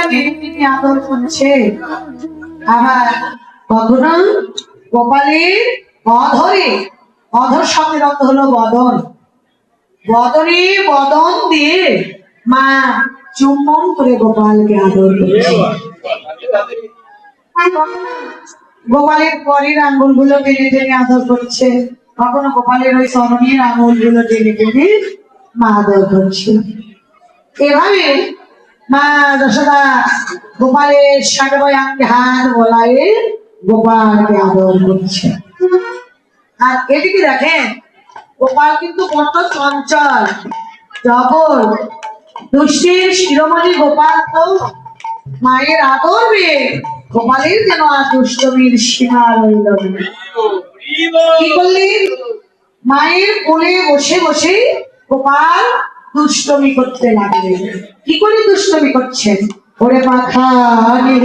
তিনি আদর করছে। আবার কখনো গোপালের অধরে, অধর শব্দের অর্থ হলো বদন, বদনে বদন দিয়ে মা চুম্বন করে গোপালকে আদর করছে। গোপালের পরের আঙ্গুল গুলো টেনে টেনে আদর করছে, কখনো গোপালের ওই চরণের আঙ্গুল গুলো টেনে টেনে মা আদর করছে। এভাবে মা যশোদা গোপালের সাগরয়াঙ্গে হাত বলায়ে গোপালকে আদর করছে। আর এদিকে দেখেন গোপাল কিন্তু বড্ড চঞ্চল, প্রবল, দুষ্টির শিরোমণি গোপাল তো মায়ের আদর পেয়ে গোপালের যেন আর দুষ্টমির সীমা রইল না। কি করলেন? মায়ের কোলে বসে বসে গোপাল দুষ্টমি করতে লাগলেন। কি করে দুষ্টমি করছেন? ওরে পাখানি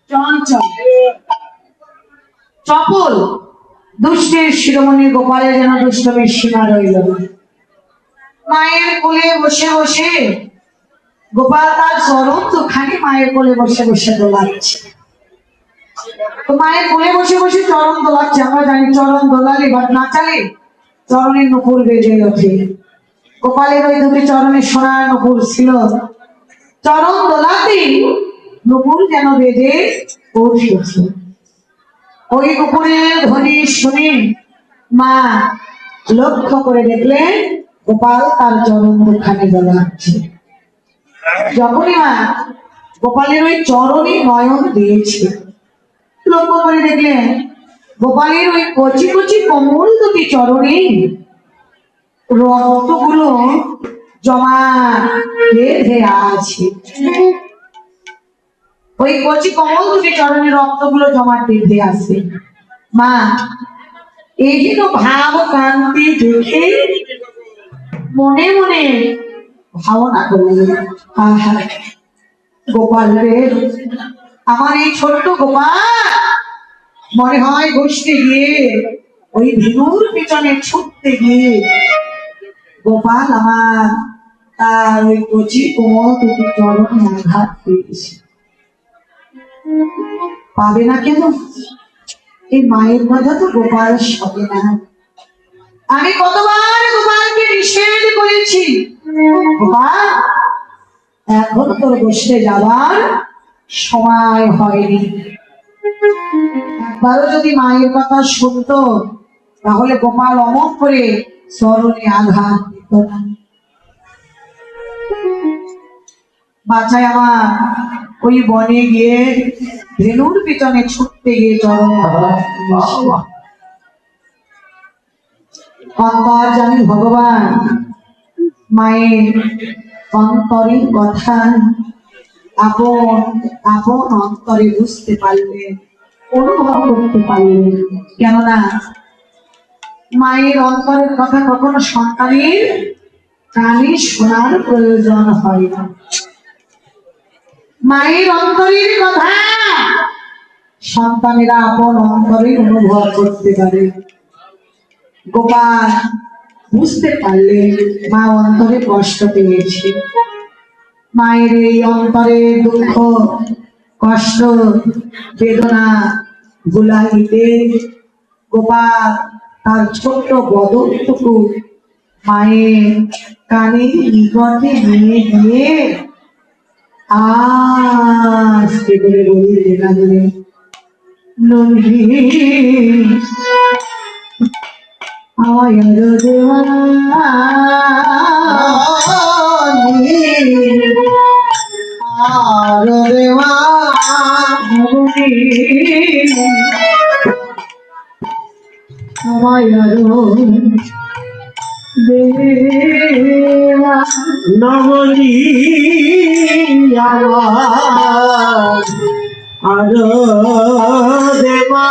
চঞ্চল চপল দুষ্টের শিরোমণি গোপালের যেন দুষ্টমের সীমা রইল না। মায়ের কোলে বসে বসে গোপাল তার চরণ দুখানি মায়ের কোলে বসে বসে দোলাচ্ছে। তো মায়ের কোলে বসে বসে চরণ দোলাচ্ছে। আমরা জানি চরণ দোলালে বা নাচালে চরণের নুপুর বেজে ওঠে। গোপালের ওই দুটি চরণে সোনার নুপুর ছিল। চরণ দোলাতেই নুপুর যেন বেজে উঠেছে। ওই নুপুরের ধ্বনি শুনে মা লক্ষ্য করে দেখলেন গোপাল তার চরণ দুখানে দোলাচ্ছে। যখনই মা গোপালের ওই চরণে নয়ন দিয়েছে, লক্ষ্য করে দেখলেন গোপালের ওই কচি কচি কোমল দুটি চরণে রক্তগুলো জমা বেঁধে আছে। ওই কচি কোমল দুটি চরণে রক্তগুলো জমা বেঁধে আছে। মা এই যেন ভাব কান্তি দেখে মনে মনে ভাবনা করলেন, আহা গোপাল রে, আমার এই ছোট্ট গোপাল মনে হয় ঘুষতে গিয়ে ওই ধনুর পিছনে ছুটতে গিয়ে গোপাল আমার তার ওই কচি কোমল দুটি চরণে আঘাত পেয়েছে। পাবে না কেন? এই মায়ের কথা তো গোপাল শোনে না। আমি কতবার গোপালকে নিষেধ করেছি, গোপাল এখন তোর বসতে যাবার সময় হয়নি। একবারও যদি মায়ের কথা শুনতো তাহলে গোপাল অমন করে চরণে আঘাত দিত না। বাচ্চায় আমার ওই বনে গিয়ে ধেনুর পিছনে ছুটতে গিয়ে চরণ জানি ভগবান মায়ের অন্তরের কথা আপন আপন অন্তরে বুঝতে পারলেন, অনুভব করতে পারলেন। কেননা মায়ের অন্তরের কথা কখনো সন্তানের কানে শোনার প্রয়োজন হয় না। মায়ের অন্তরের কথা সন্তানেরা আপন অন্তরে অনুভব করতে পারে। গোপাল বুঝতে পারলে মা অন্তরে কষ্ট পেয়েছে। মায়ের এই অন্তরে দুঃখ কষ্ট বেদনা ভুলাইতে গোপাল তার ছোট্ট বদনটুকু মায়ের কানের নিকটে নিয়ে গিয়ে আস্তে করে বলি কাঁদলে, নন্দী আমায় দেওয়া আর দেওয়া আমায় দেওয়া নবনী আমার আরো দেওয়া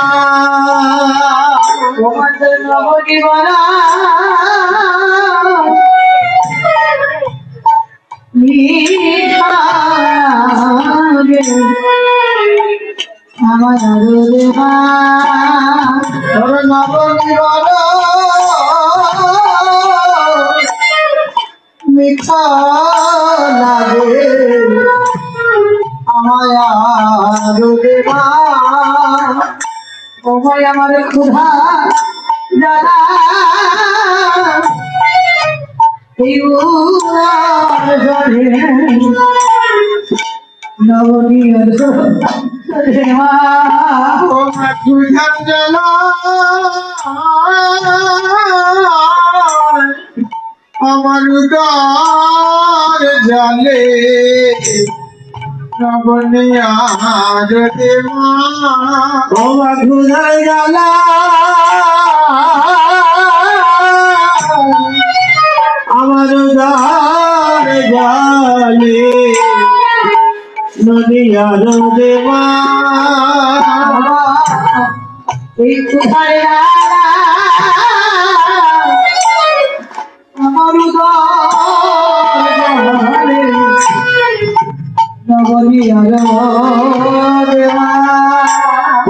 নবনী বলা আমার আরো দেওয়া নবনী বলা মিঠা লাগে আমায় আরো দেওয়া। ও ভাই আমার ক্ষুধা দাদা নবনী দেওয়া ক্ষুধা জ্বালা আমার উদার জালে নবনী আর দেওয়া। ও ক্ষুধার জ্বালা আমার উদার জালে নদী আর দেওয়া। এই ক্ষুধার জ্বালা আমার উদার জালে নবনী আর দেওয়া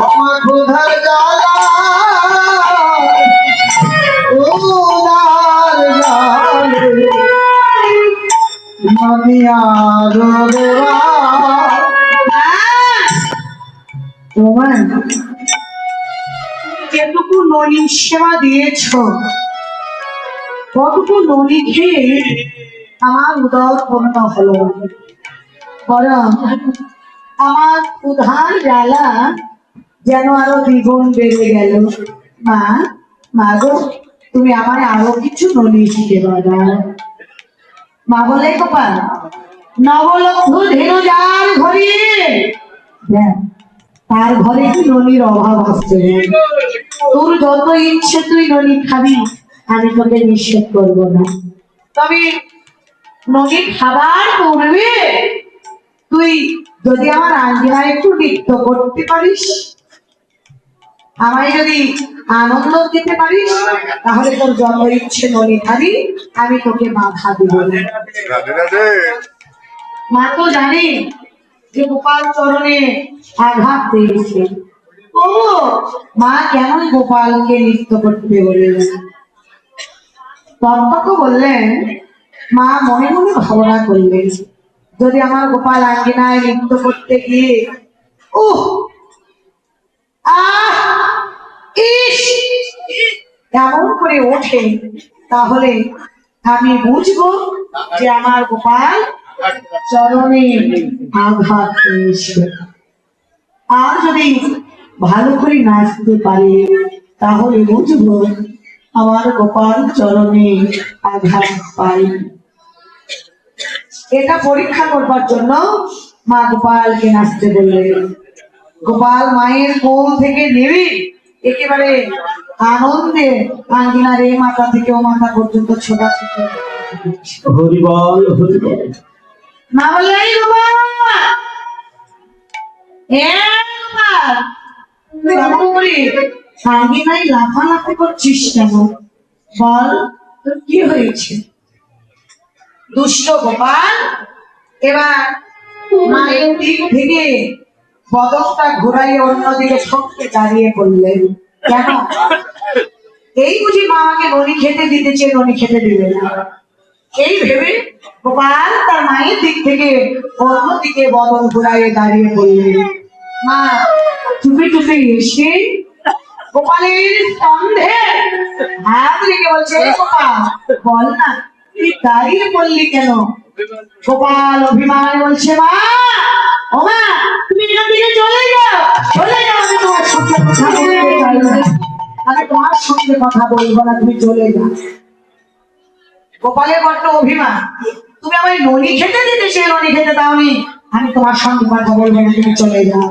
আমার ক্ষুধার জ্বালা উদার জালে নদী আরো দেওয়া তোমার যেটুকু ননির সেবা দিয়েছ কতটুকু ননি খেয়ে আমার উদর পূর্ণ হলো বরং আমার ক্ষুধার জ্বালা যেন আরো দ্বিগুণ বেড়ে গেল। মা মা গো তুমি আমার আরো কিছু ননি সেবা দাও। মা বলে গোপাল নবলক্ষ ধেনু যার ঘরে দেখ তার ঘরে কি ননির অভাব আসছে তোর যত ইচ্ছে তুই ননি খাবি আমি তোকে নিষেধ করবো না তবে ননি খাবার করবে তুই যদি আমার আঙ্গিনায় একটু নৃত্য করতে পারিস আমায় যদি আনন্দ দিতে পারিস তাহলে তোর যত ইচ্ছে ননি খাবি আমি তোকে বাধা দিব না। মা তো জানি যে গোপাল চরণে আঘাত পেয়েছে ও মা কেন গোপালকে নৃত্য করতে বললেন তর্ক বললেন মা মনে মনে ভাবনা করলেন যদি আমার গোপাল আঙ্গিনায় নৃত্য করতে গিয়ে উহ আহ ইস এমন করে ওঠে তাহলে আমি বুঝবো যে আমার গোপাল চরণে আঘাত পেয়েছে আর যদি ভালো করে নাচতে পারে তাহলে বুঝবো আমার গোপাল চরণে আঘাত পাই। এটা পরীক্ষা করবার জন্য মা গোপালকে নাচতে বললেন। গোপাল মায়ের কোল থেকে নেমে একেবারে আনন্দে আঙ্গিনার এই মাথা থেকে ও মাথা পর্যন্ত ছোটাছুটি হরিবল হরিবল মা বলে এই গোপাল আঙ্গিনায় লাফালাফি করছিস কেন বল তোর কি হয়েছে? দুষ্ট গোপাল এবার মায়ের দিক থেকে বদনটা ঘুরাইয়ে অন্যদিকে ঠককে দাঁড়িয়ে পড়লেন কেন এই বুঝি মা আমাকে ননি খেতে দিতেছে ননি খেতে দিবে না এই ভেবে গোপাল তার মায়ের দিক থেকে অন্যদিকে বদন ঘুরাইয়ে দাঁড়িয়ে পড়লেন। মা চুপি চুপি এসে গোপালের স্তম্ভে হাত রেখে বলছে গোপাল বল না তুই দাঁড়িয়ে পড়লি কেন? গোপাল অভিমান বলছে মা ও মা তুমি এখান থেকে চলে যাও আমি তোমার সঙ্গে কথা বলতে চাই না আমি তোমার সঙ্গে কথা বলবো না তুমি চলে যাও। গোপালের বড্ড অভিমান তুমি আমায় ননি খেতে দিতে সে ননি খেতে দাওনি আমি তোমার সঙ্গে কথা বলবো না তুমি চলে যাও।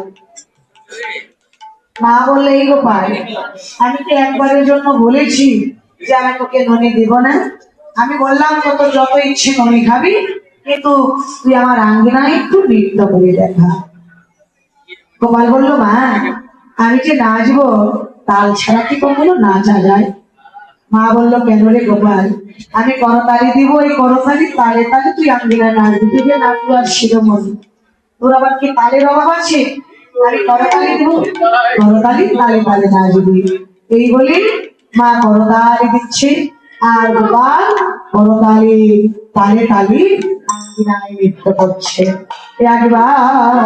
মা বললে এই গোপাল আমি তো একবারের জন্য বলেছি যে আমি তোকে ননি দিব না আমি বললাম তোর যত ইচ্ছে ননি খাবি কিন্তু তুই আমার আঙ্গিনায় একটু নৃত্য করে দেখা। গোপাল বললো মা আমি যে নাচবো তাল ছাড়া কি কখনো নাচা যায়? মা বললো কেন রে গোপাল আমি করতালি দিব এই করতালি তালে তালে তুই আঙ্গিনায় নাচবি তুই যে নাচবো আর শিরোমণি তোর আবার কি তালের অভাব আছে? আমি করতালি দিব করতালি তালে তালে নাচবি এই বলে মা করতালি দিচ্ছে আর গোপাল করতালি তালে তালে আঙ্গিনায় নৃত্য করছে। একবার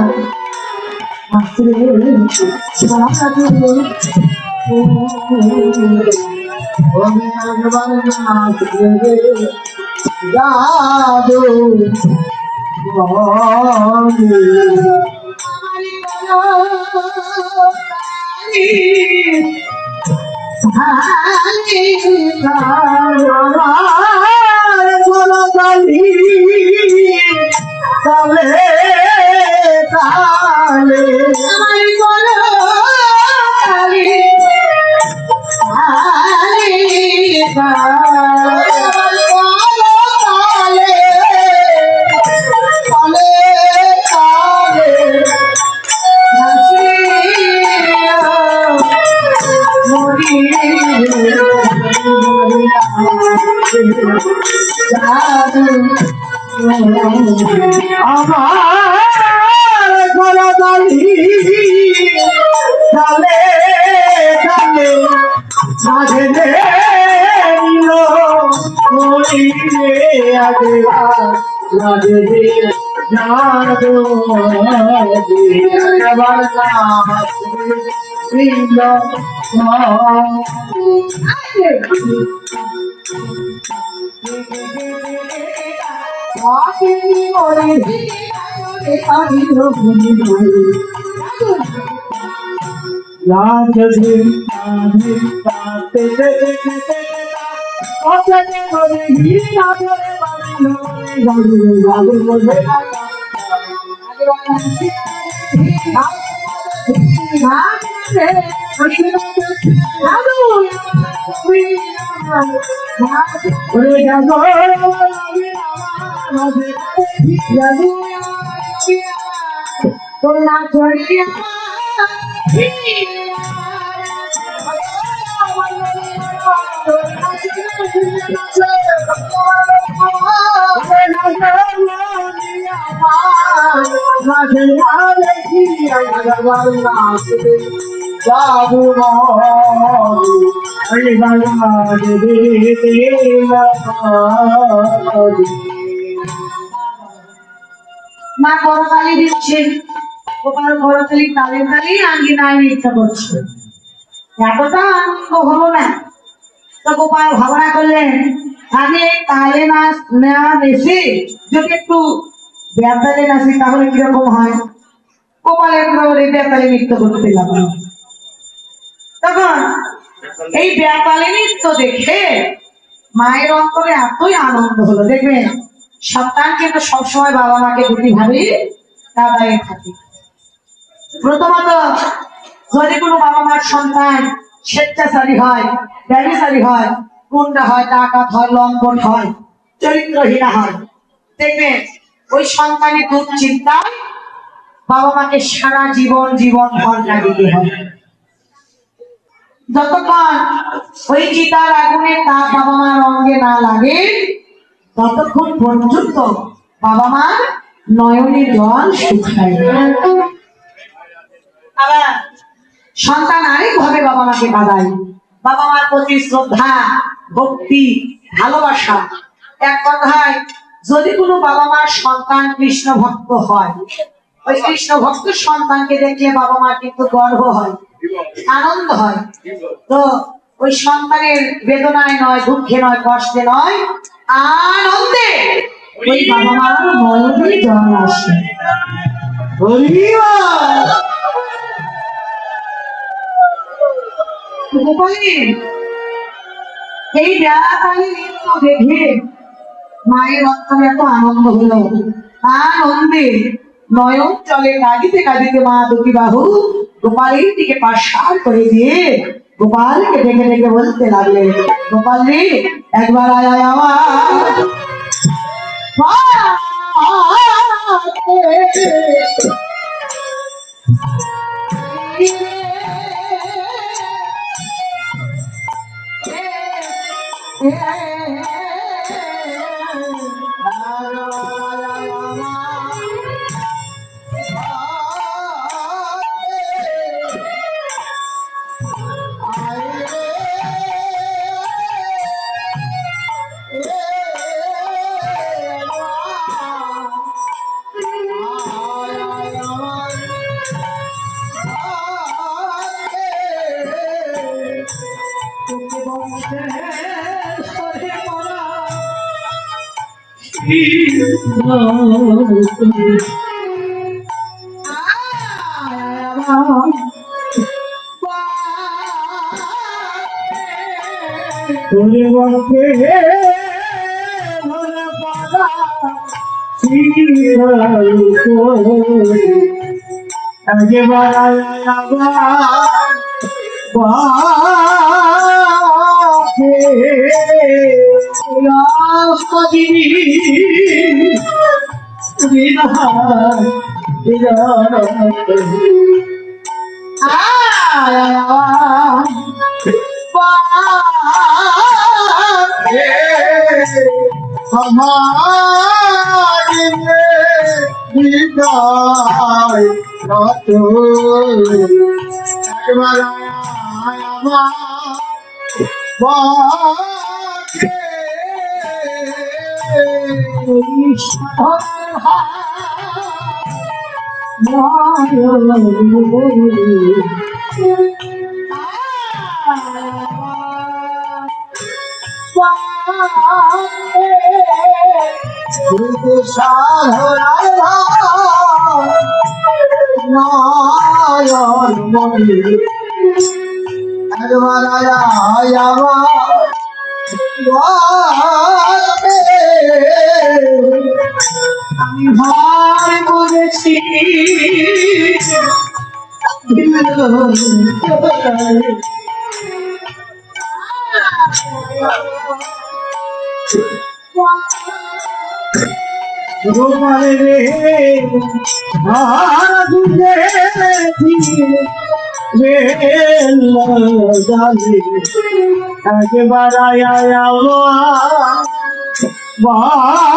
আমার ডালে ডালে মাঝে নিলো মরিলে আগেবা রাজে জাদু আবার না মা করতালি দিচ্ছে, গোপাল করতালি তালে তালে আঙ্গিনায় নৃত্য করছে। এতটা আনন্দ হলো না, তো গোপাল ভাবনা করলেন আগে তালে নাচ নেওয়া বেশি, যদি একটু বেতালে নাচি তাহলে কিরকম হয়। গোপালের বেতালে নৃত্য করতে লাগলো। তখন এই বেতালে নৃত্য দেখে মায়ের অন্তরে এতই আনন্দ হলো। দেখবেন সন্তান কিন্তু সবসময় বাবা মাকে দুটি ভাবে কাদায় থাকে। প্রথমত যদি কোনো বাবা মার সন্তান স্বেচ্ছাচারী হয়, ব্যভিচারী হয়, গুন্ডা হয়, ডাকাত হয়, লম্পট হয়, চরিত্রহীনা হয়, দেখবেন ওই সন্তানের দুশ্চিন্তায় বাবা মাকে সারা জীবন জীবন ভর দিতে হবে। যতক্ষণ ওই চিতার আগুনে তার বাবা মার অঙ্গে না লাগে ততক্ষণ পর্যন্ত বাবা মার নয়নে জল শুকায়। আবার সন্তান আরেক ভাবে বাবা মাকে কাঁদায়। বাবা মার প্রতি শ্রদ্ধা, ভক্তি, ভালোবাসা, এক কথায় যদি কোনো বাবা মার সন্তান কৃষ্ণ ভক্ত হয়, ওই কৃষ্ণ ভক্ত সন্তানকে দেখলে বাবা মার কিন্তু গর্ব হয়, আনন্দ হয়। তো ওই সন্তানের বেদনায় নয়, দুঃখে নয়, কষ্টে নয়, আনন্দে ওই বাবা মার নয়নে জল আসে। এই বেড়াতালি নৃত্য দেখে মায়ের অন্তরে এত আনন্দ হলো, আনন্দে নয়ন চলে কাঁদিতে কাঁদিতে মা দুটি বাহু গোপালের দিকে পাশার করে দিয়ে গোপালকে ডেকে ডেকে বলতে লাগলে, গোপাল রে একবার আয় আয় আমার একবার আমার বাকে নয়ন মনি একবার আমি ভাই বুঝেছি গোপালে রে বুঝে জানি একবার বাকে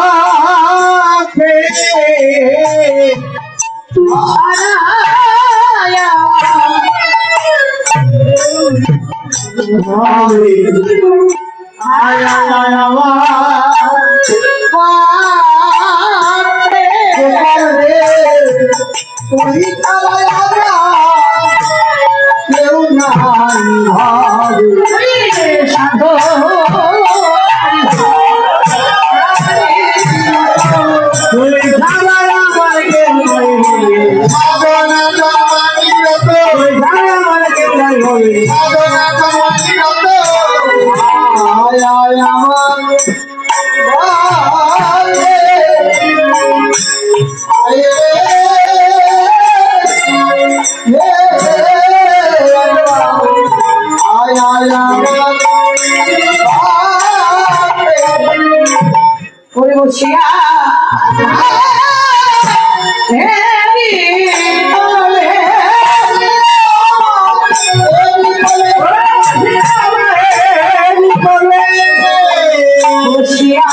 কেউ নাই ভাবে সাধু করে বসিয়া বসিয়া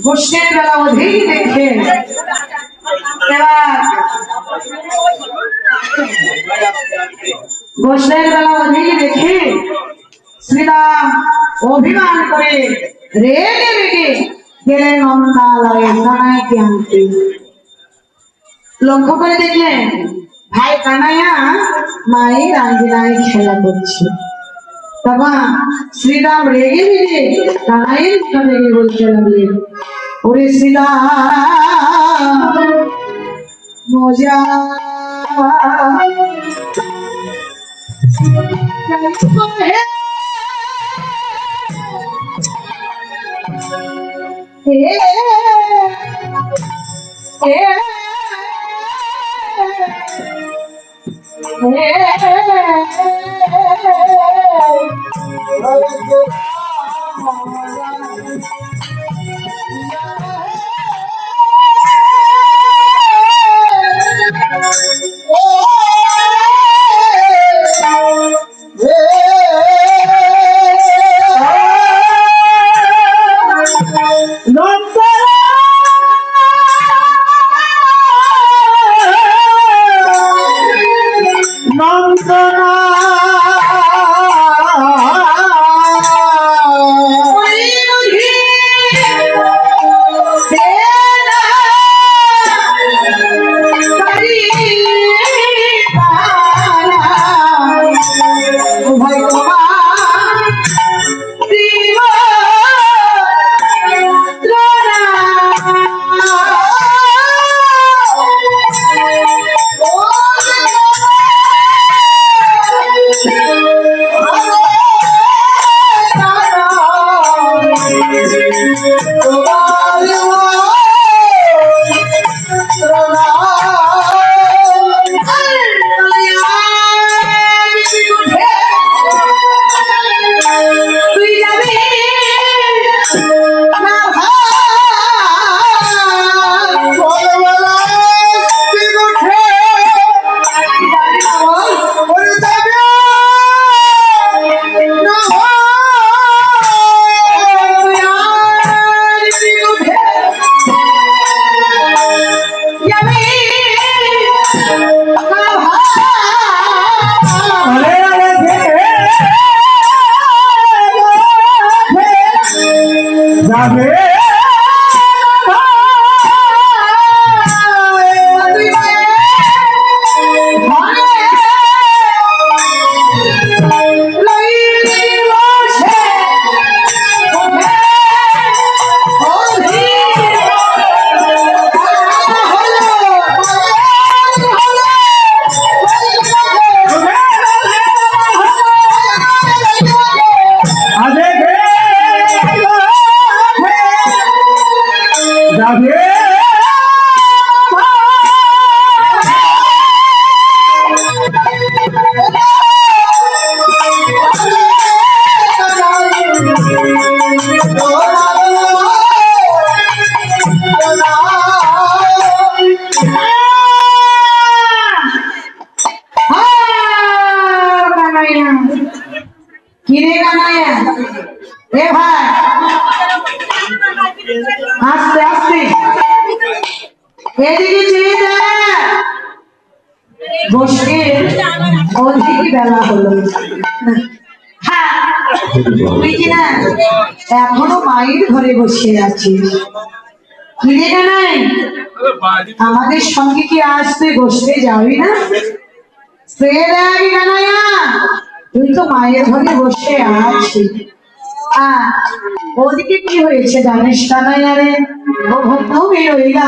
গোষ্ঠীর বেলা অধিক দেখে গোষ্ঠীর বেলা অধিক দেখে শ্রীরাম অভিমান করে রেগে রেগে গেলেন নন্দালয়ে কানাইকে আনতে। লক্ষ্য করে দেখলেন ভাই কানাইয়া মায়ের আঙ্গিনায় খেলা করছে। তখন শ্রীরাম রেগে রেগে কানাইয়ের সামনে বলতে লাগলেন, ওরে শ্রীরাম মজা কিরে কানাইয়া এ ভাই আস্তে আস্তে এদিকে চেয়ে দেখ বসে অধিক বেলা হলো হ্যাঁ তুই কিনা এখনো মায়ের ঘরে বসে আছিস কিরে কানাই আমাদের সঙ্গে কি আসতে বসতে যাবি না কানাইয়া তুই তো মায়ের ঘরে বসে আছিস ওদিকে কি হয়েছে জানিস কানাইয়া রে ও ভক্ত বেরোইলা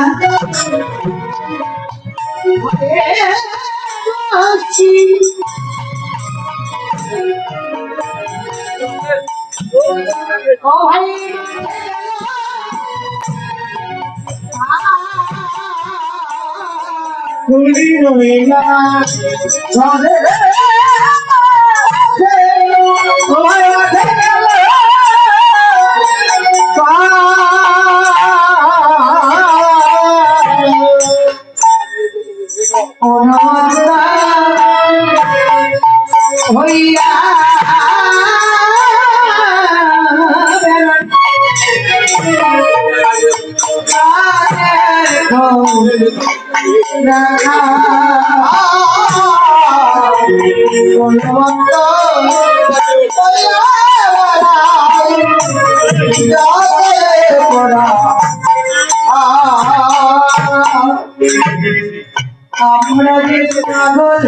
ও ভাই তুমি রইলা ঘরে তোমায় রাখে গেল হইয়া আমরা যে পাগল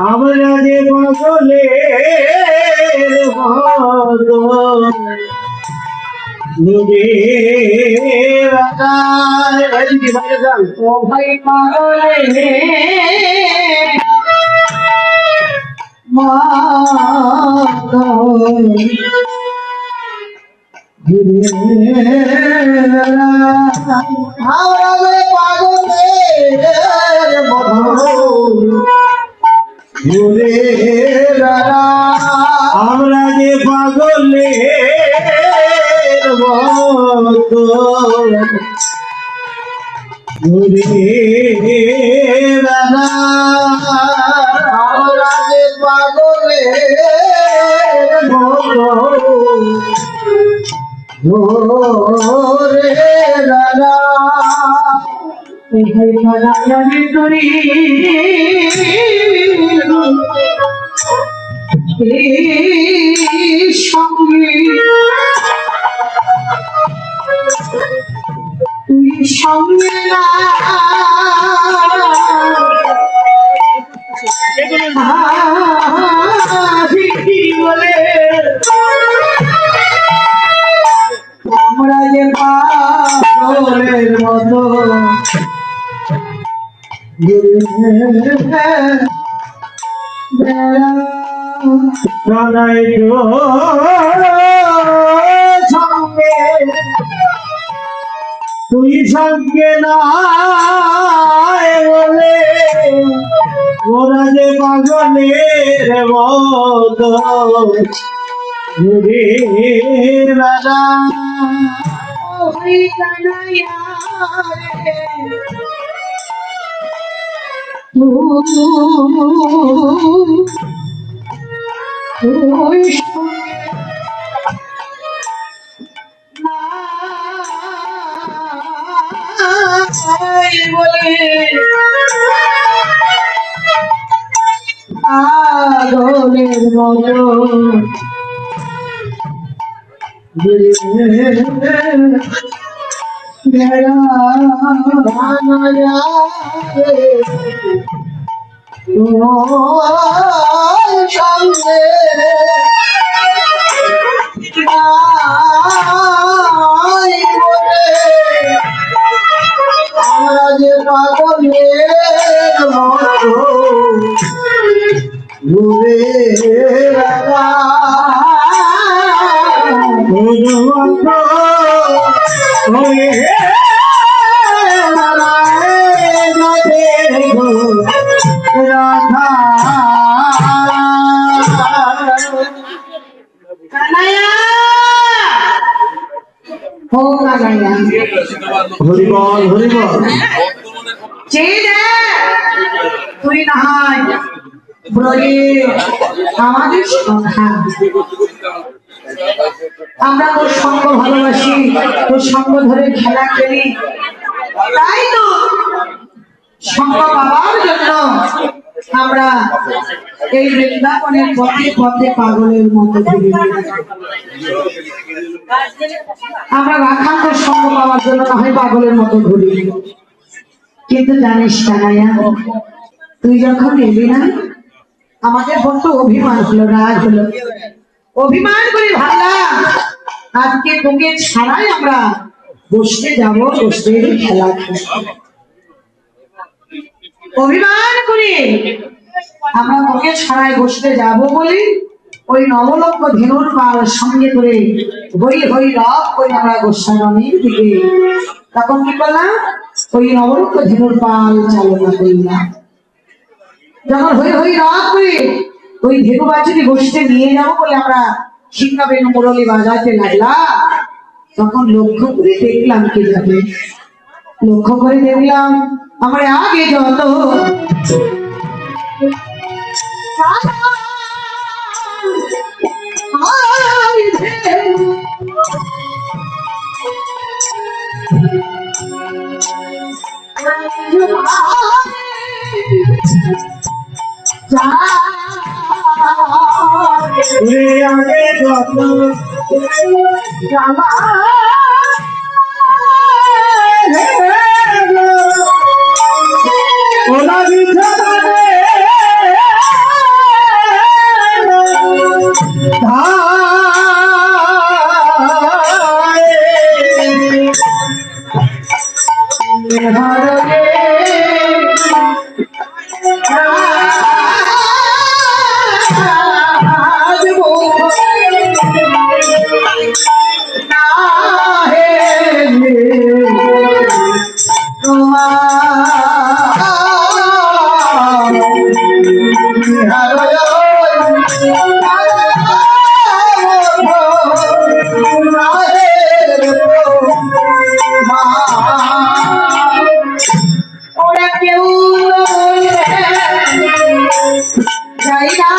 আমরা যে বদলে ও ভাই পাগলে মাগল আমরা যে পাগলের ঘুরে আমরা যে পাগলের মতো ঘুরে আমরা যে পাগলের ঘোরে দাদা ভাই পাগলামি করি সঙ্গে তুই সঙ্গে না বলে আমরা যে পাগলের মতো কানাই সঙ্গে তুই সঙ্গে না বলে ওরা যে পাগলের মতো ঘুরে রাজা ওই কানাইয়া ওই বলে পাগলের মতো সঙ্গে আমরা যে পাগলের মতো ঘুরে ও কানাইয়া হরিবল হরিবল তুই না হয় ব্রজে আমাদের সন্তান আমরা তোর সঙ্গ ভালোবাসি তোর সঙ্গ ধরে খেলা খেলি তাই তো সঙ্গ পাওয়ার জন্য আমরা এই বৃন্দাবনের পথে পথে পাগলের মতো ঘুরে বেড়াই। আমরা রাখান্ত সঙ্গ পাওয়ার জন্য না হয় পাগলের মতো ঘুরি, কিন্তু জানিস কানাইয়া তুই যখন এলি না আমাদের বড্ড অভিমান হলো, রাগ হলো, অভিমান করে ভাবলাম আজকে তোকে ছাড়াই আমরা বসতে যাবো, বসতে খেলা খেলবো। অভিমান করে আমরা তোকে ছাড়াই বসতে যাব বলি ওই নবলক্ষ ধেনুর পাল সঙ্গে করে হই হই রব করে আমরা গোস্বামীর দিকে তখন কি করলাম ওই নবলক্ষ ধেনুর পাল চালনা করলাম। যখন হই হই রব করে ওই ধেনু বাছুরি বসতে নিয়ে যাবো বলে আমরা শিক্ষা বেনু মুরলি বাজাতে লাগলাম, তখন লক্ষ্য করে দেখলাম কি যাবে, লক্ষ্য করে দেখলাম আমার আগে যত আগে যত ওরা কেউ যাই না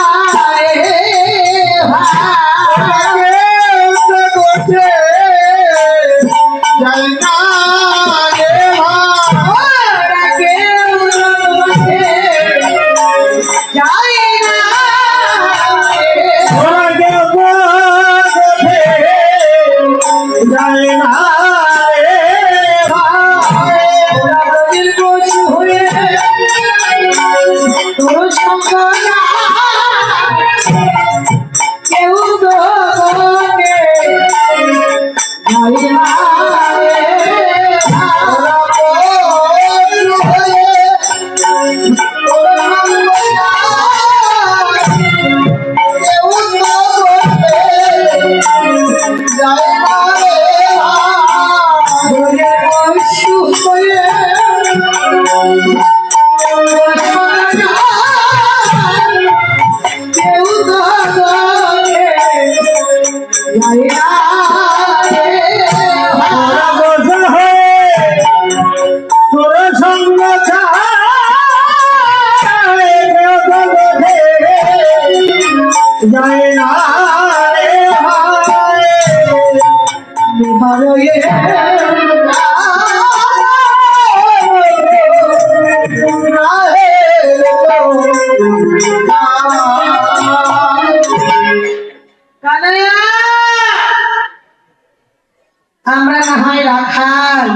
আমরা না হয় রাখাল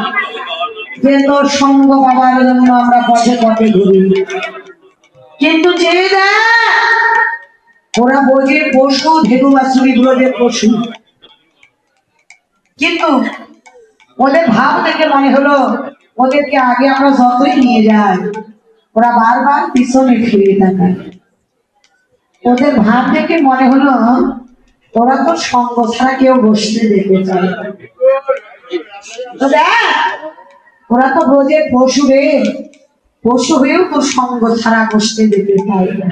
যে তোর সঙ্গ বাবার জন্য আমরা পথে পথে ঘুরি, কিন্তু চেয়ে দেখ ওরা বোঝে পশু, ধেনু বাছুরি ব্রজের পশু, কিন্তু ওদের ভাব দেখে মনে হলো ওদেরকে আগে আমরা যতই নিয়ে যাই ওরা বারবার পিছনে ফিরে তাকায়। ওদের ভাব দেখে মনে হলো ওরা তো সঙ্গ ছাড়া কেউ বসতে দেখতে চায় না। তো দেখ ওরা তো ব্রজের পশু রে, পশু হয়েও তো সঙ্গ ছাড়া বসতে দেখতে চায় না।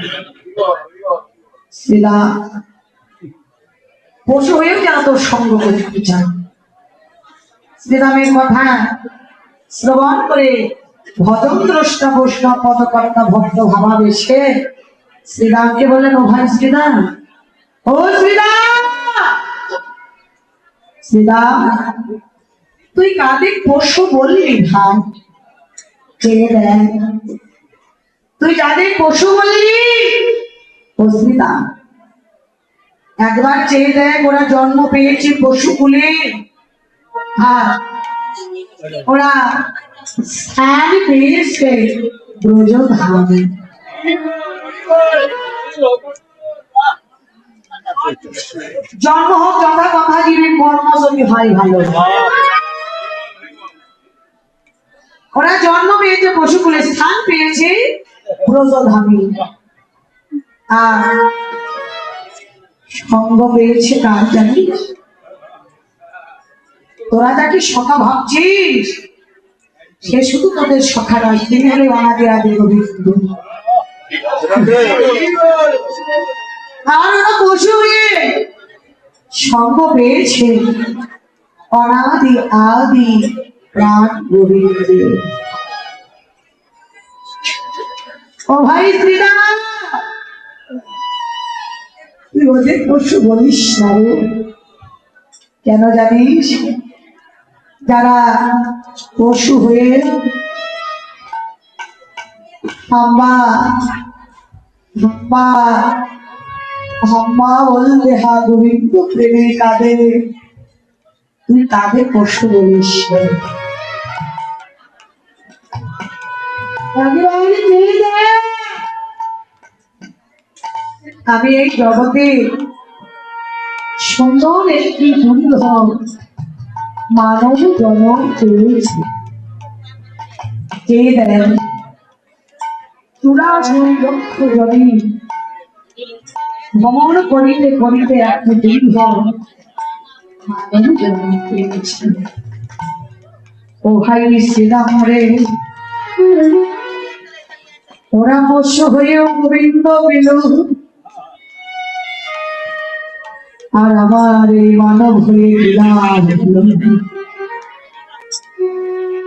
শ্রীরাম পশু হয়েও যেন তোর সঙ্গ করতে চায়। শ্রীরামের কথা শ্রবণ করে ভজন দ্রষ্টা বৈষ্ণব পদকর্তা ভক্ত ভাবাবেশে শ্রীরামকে বললেন, ও ভাই শ্রীরাম, ও শ্রীরাম, শ্রীরাম তুই কাদের পশু বললি ভাই? চেয়ে দেখ তুই যাদের পশু বললি, ও শ্রীরাম একবার চেয়ে দেখ ওরা জন্ম পেয়েছে পশুকুলে, আর ওরা স্থান পেয়েছে ব্রজধামে। জন্ম হোক যথা কথা জীবের কর্ম যদি হয় ভালো। ওরা জন্ম পেয়েছে পশুকুলে, স্থান পেয়েছে ব্রজধামে, আর সঙ্গ পেয়েছে কার জানিস? তোরা যাকে সখা ভাবছিস সে শুধু তোদের সখা নয়, তিনি হলে অনাদি আদি গোবিন্দ। আর ওরা পশু হয়ে সঙ্গ পেয়েছে অনাদি আদি প্রাণ গোবিন্দ। ও ভাই শ্রীরাম তুই ওদের পশু বলিস না রে। কেন জানিস? যারা পশু হয়ে হাম্বা হাম্বা হাম্বা বললে হা গোবিন্দ প্রেমে কাঁদে, তুই তাদের পশু বলিস। আমি এই জগতে সুন্দর একটি দুর্লভ মানব জন্ম পেয়েছি, কে দেন চূড়া লক্ষ যদি ভ্রমণ করিতে করিতে একটি দীর্ঘ ও ভাই শ্রীরাম রে ওরা মৎস্য হয়েও গোবিন্দ পেল আর আমার এই মানব হয়ে বিরাট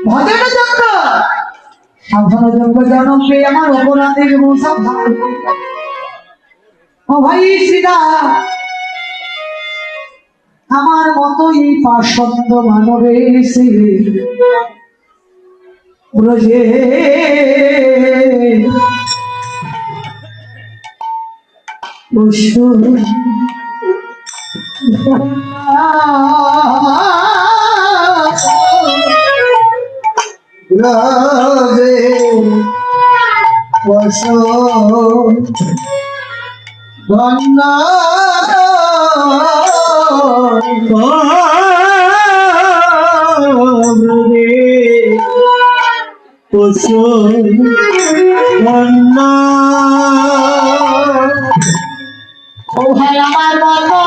ভজনযোগ্য সাধনযোগ্য জনম পেয়ে আমার অপরাধের মশা ও ভাই শ্রীরাম আমার মতোই পাষণ্ড মানবে সে ব্রজে বসু রাজে বসো ধন্যা পশু ধন্যা ও ভাই আমার বাবা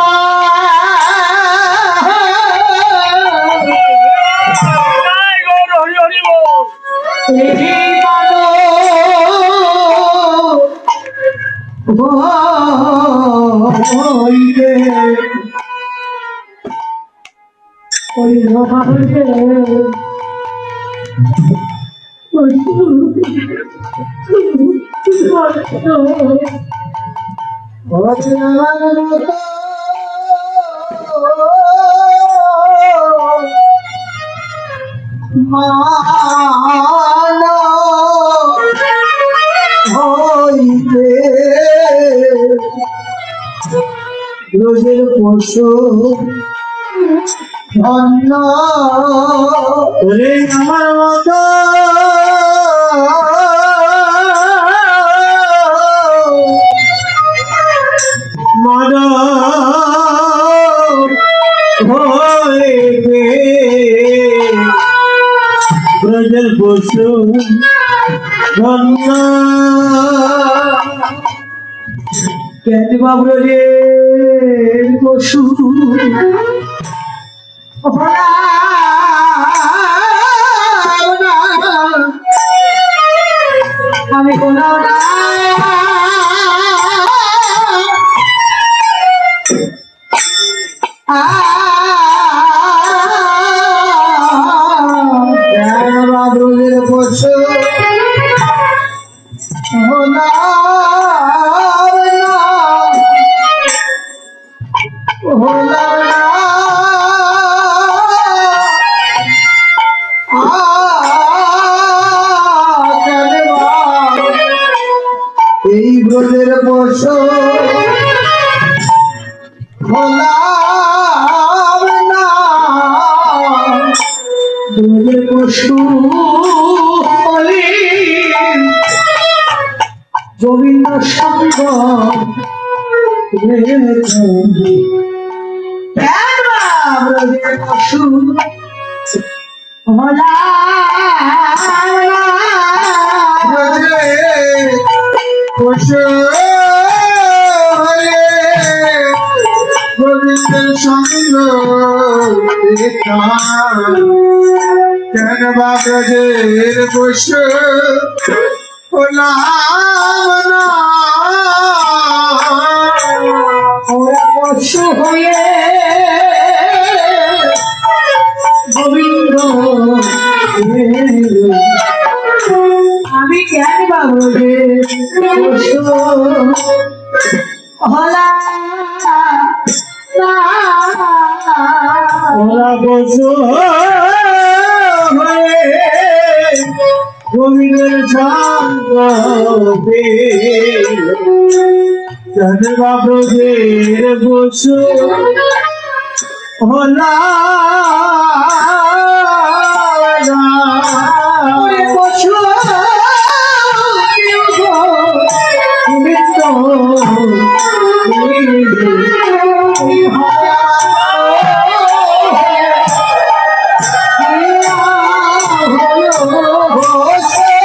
রোজের পশু ধন্য রে আমার মতো মন হইবে ব্রজের পশু ধন্য কেন ব্রজের পশু আমি কোনো না ব্রজের পশু এই ব্রজের পশু ব্রজের পশু গোবিন্দ সঙ্গ ব্রজের পশু হলা পশু গোবিন্দের সঙ্গ কেন বা ব্রজের পশু ওরা পশু হয়ে গোবিন্দ আমি কেন বাবু পশু হলা ওরা পশু হয়ে গোবিন্দের সঙ্গ ব্রজের পশু হলা পশু গোবিন্দ Oh,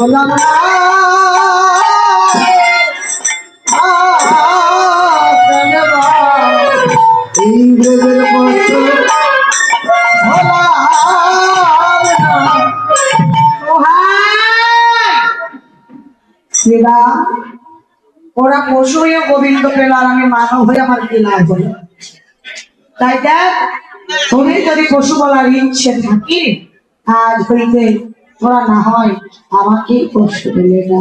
হলাম না এই ব্রজের বসু হলাম না। শ্রীরাম, ওরা পশু হয়ে গোবিন্দ পেল আর আমি মানব হয়ে আমার কি লাভ হলো? তাই দেখ, তোদের যদি পশু বলার ইচ্ছে থাকি আজ হইতে ওরা না হয় আমাকে পশু পেলে না।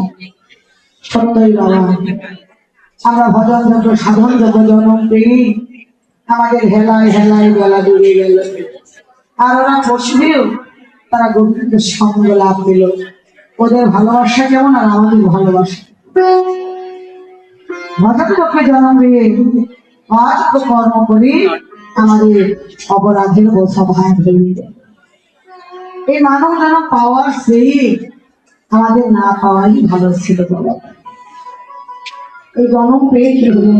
সত্যই বাবা, আমরা ভজন যত সাধন যত জনম পেয়ে আমাদের হেলায় হেলায় বেলা দূরে গেল, আর ওরা পশুদেরও তারা গোবিন্দের সঙ্গ লাভ পেল। ওদের ভালোবাসা যেমন আর আমাদের ভালোবাসা। ভজন পক্ষে জন্ম দিয়ে আজ তো কর্ম করি আমাদের অপরাধের বোঝা ভাগ হয়ে যায়। এই মানব জন্ম পাওয়ার সেই আমাদের না পাওয়াই ভালো ছিল বাবা। এই জন্ম পেয়ে কি হলো?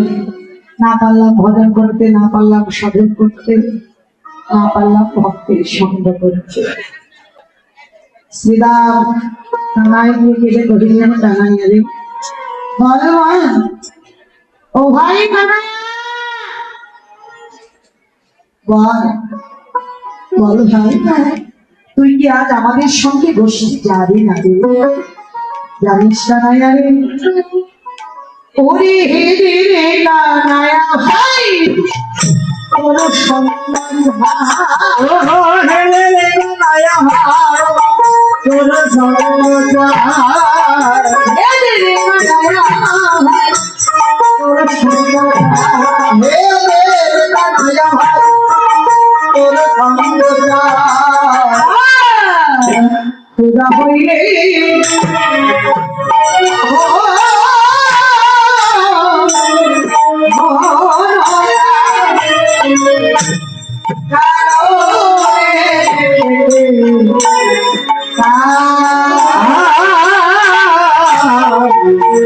না পারলাম ভজন করতে, না পারলাম সাধন করতে, না পারলাম ভক্তের সঙ্গ করতে। শ্রীরাম কানাই নিয়ে কেটে কহিলেন, কানাই আরে ভগবান, ও ভাই কানাই বল, বল ভাই, তুই কি আজ আমাদের সঙ্গে গোষ্ঠী যাবি না রে? জানিস কানাই আরে, ওরে হে রে রে কানায়া ভাই, তোর সন্তান ভাই হে রে রে কানায়া ভাই, তোর সন্তান হে রে রে কানায়া ভাই, তোর সন্তান হে রে রে কানায়া ভাই, তোর সন্তান তোরা হইলে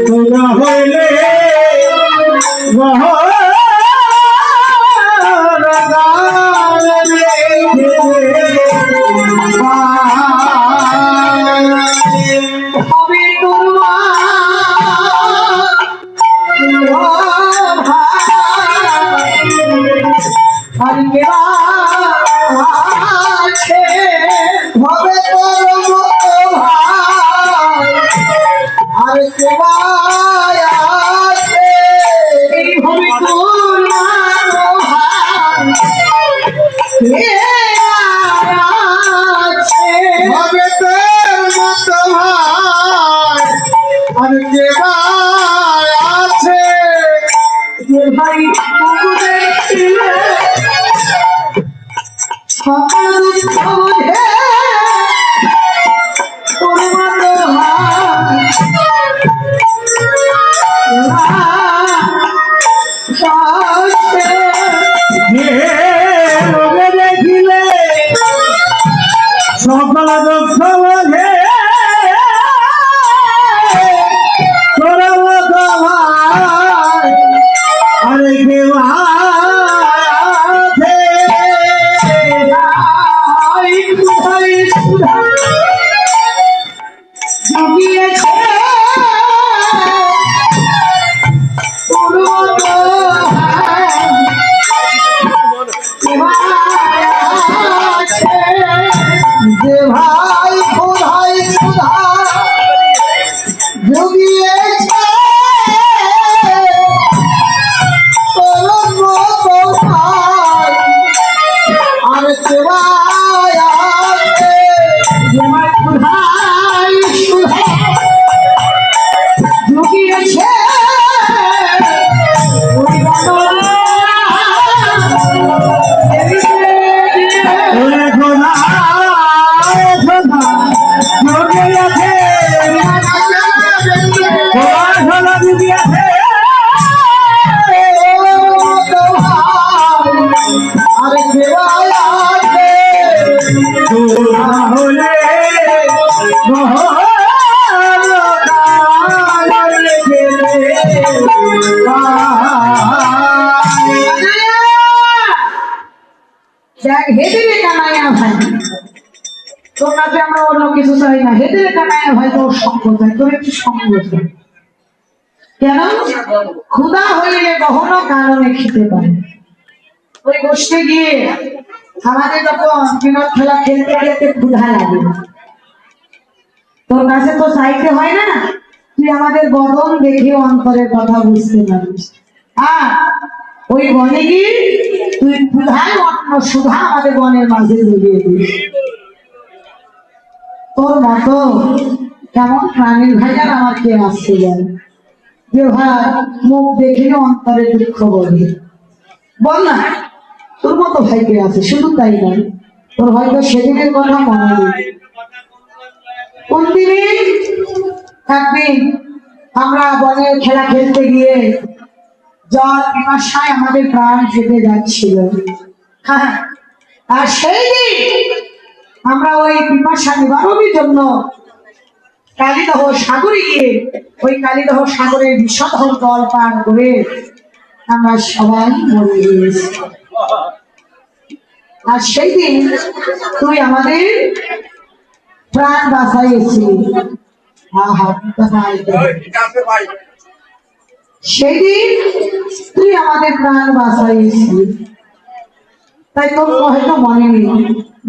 তোরা হইলে হবে তোমার আর কেবা আছে, হবে তোর মতো ভাই আর কেবা আছে, হবে তোর মতো ভাই কে আছে, হবে তোর মতো ভাই আর কে ভাই আছে? যে ভাই কুকুরের ছিলে সকল দুঃখ বোঝে তোর মতো ভাই আছে। রোগে দেখিলে সকল দুঃখ বোঝে তোর মতো ভাই আরে কে আছে? ভাই ভাই সুধা জুগিয়েছে তোর মতো ভাই আছে। যে ভাই খোদাই সুধা জুগিয়েছে তোর মতো ভাই আর সেবায় আছে। যে ভাই খোদাই সুধা জুগিয়েছে ওই ওরে খোদা খোদা রোগে আছে খোদা খোদা দিদি আছে আরে সেবায় আছে। তোরা হলে দেখ হেঁটে কানাইয়া ভাই তোর কাছে আমরা অন্য কিছু চাই না, হেঁটে কানায় ভাই তোর সঙ্গ চাই, তোর একটু সঙ্গ চাই। কেন? ক্ষুধা হইলে কখনো কারণে খেতে পারে। ওই বসতে গিয়ে আমাদের যখন বিনোদ খেলা খেলতে খেলতে ক্ষুধা লাগে, তোর কাছে তো চাইতে হয় না, তুই আমাদের বদন দেখে অন্তরের কথা বুঝতে পারিস। আর ওই বনে গিয়ে তুই ক্ষুধায় অন্ন সুধা আমাদের বনের মাঝে জড়িয়ে দিস। তোর মতো কেমন প্রাণীর ভাইয়ার আমার কে আসছে জানে, যে ভাই মুখ দেখে অন্তরে দুঃখ বলে। বল না, তোর মতো ভাই কে আছে? শুধু তাই নয়, তোর হয়তো সেদিনের কথা মনে নেই। কোন দিনে একদিন আমরা বনে খেলা খেলতে গিয়ে জল পিপাসায় আমাদের প্রাণ কেটে যাচ্ছিল। হ্যাঁ, আর সেই দিন আমরা ওই পিপাসা নিবারণের জন্য কালিদহ সাগরে গিয়ে ওই কালিদহ সাগরের বিশদ জল পান করে আমরা সবাই মরে গিয়েছি। আর সেই দিন তুই আমাদের প্রাণ বাঁচাইছিলি। সেই দিন তুই আমাদের প্রাণ বাঁচাইছিলি, তাই তোর হয়তো মনে নেই।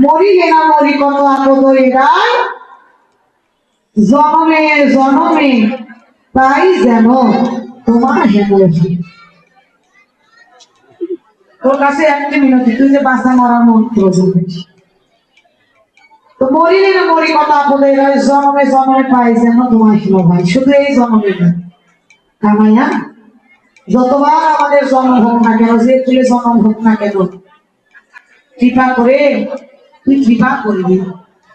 মরিলে না মরি কত আপদ এরাই, জনমে জনমে তাই যেন তোমার হেন। তোর কাছে একটি মিনতি, তুই যে বাঁচা মরার মন্ত্র জানিস, তো মরিলে না মরি কত আপদ এরাই, জনমে জনমে পাই যেন তোমার হেন ভাই। শুধু এই জনমে না কামাইয়া, যতবার আমাদের জন্ম হোক না কেন, যে তুলে জন্ম হোক না কেন, কৃপা করে তুই কৃপা করবি,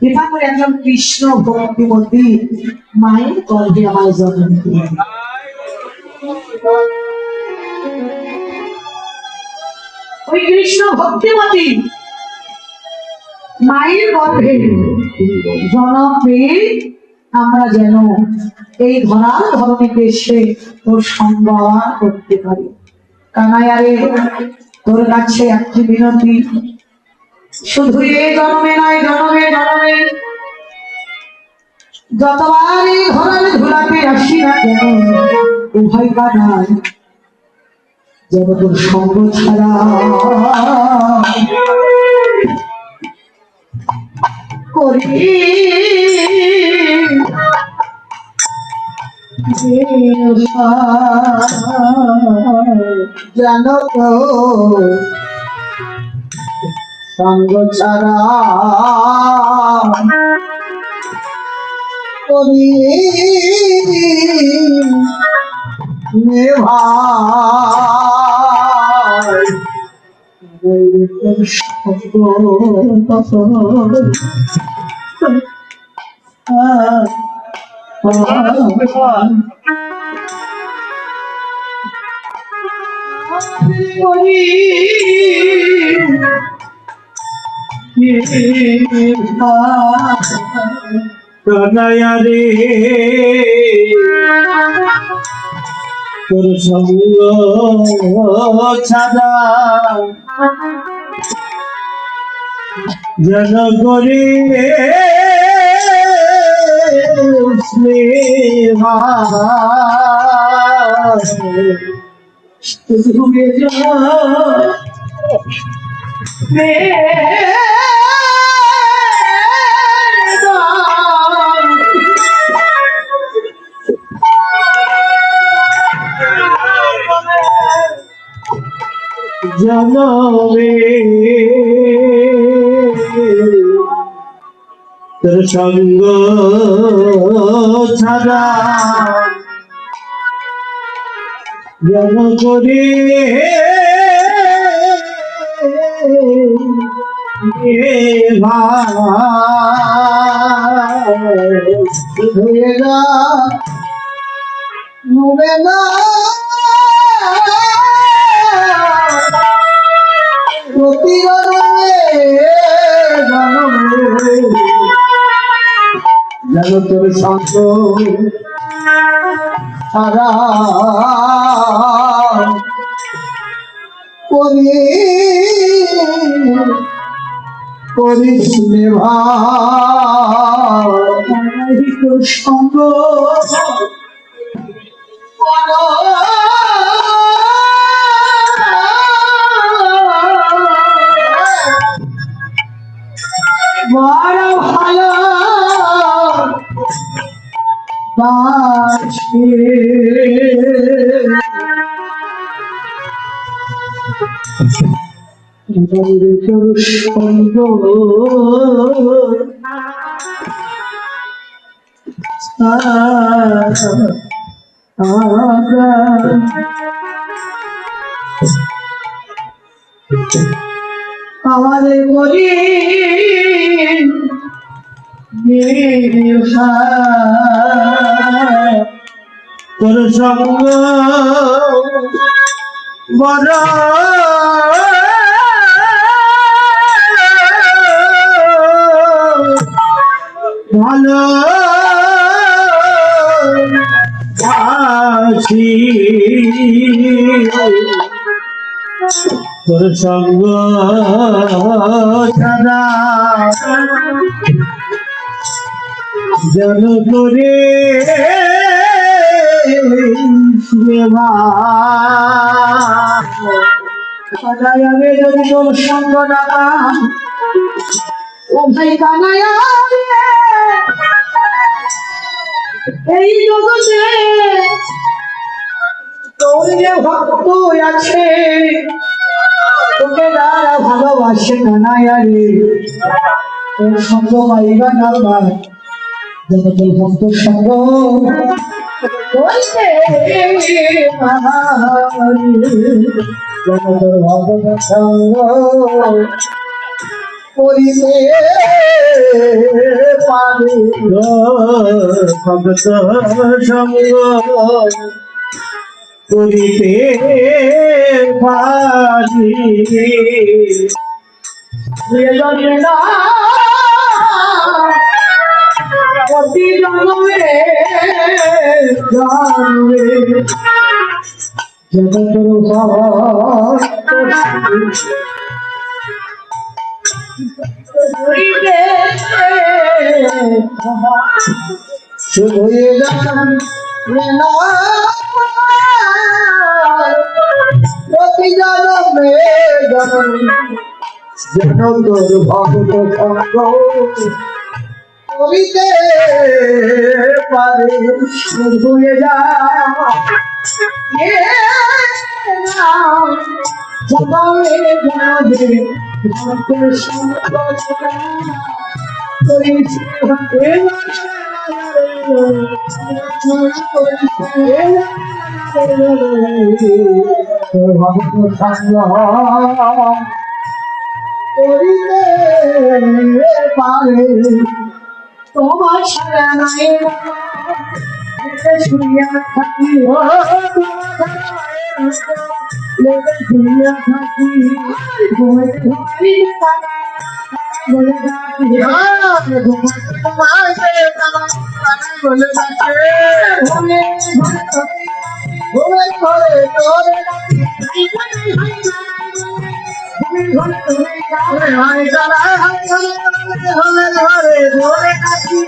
কৃপা করে একজন কৃষ্ণ ভক্তিমতী মায়ের গর্ভে আমার জন্ম দিবি। ওই কৃষ্ণ ভক্তিমতী মায়ের গর্ভে জন্ম পেয়ে আমরা যেন এই ধরার ধরনীতে এসে তোর সংবাদ করতে পারি। কানাইয়ারে, তোর কাছে একটি বিনতি, শুধু এই জন্মে নয়, জন্মে জন্মে যতবার এই ধরার ধুলাতে আসি না কেন, উভয় কানায় যেন তোর সঙ্গ ছাড়া করি জানো তো সঙ্গ ছাড়া করি ভাই কানাইয়া রে, তোর সঙ্গ ছাড়া যেন করি স্নেহা, তুমি জনমে তোর সঙ্গ ছাড়া যেন করি ধরে না নুবে না প্রতি যেন তোর সঙ্গ সারা করি করিস নে ভাই তোর সঙ্গ বড় ভালো বাসে তোর সঙ্গ আমাদের বলি তোর সঙ্গ বড় ভালো আছি তোর সঙ্গ ছাড়া যেন করে সদাই আমি যদি তোর সঙ্গ না পাই, ও ভাই কানাইয়া রে, এই জগতে তোর যে ভক্ত আছে তোকে যারা ভালোবাসে কানাইয়া রে, তোর সঙ্গ পাইবা না পাই, যত তোর ভক্ত সঙ্গ করিতে তোর ভগত সঙ্গ করিতে পারি ভগত সঙ্গ করিতে পারি প্রতি জন্মে জানবে শুধু প্রতি জন্মে যেন তোর ভক্ত সঙ্গ করিতে পারে শুধু ভক্ত সঙ্গ করিতে পারে তোমার সারা নাই শুনিয়া থাকি শুনিয়া থাকি বলে ডাকি বলে ডাকে ঘুমে ঘরে তোরে হাই জানা হাই ঘরে তোরে ডাকি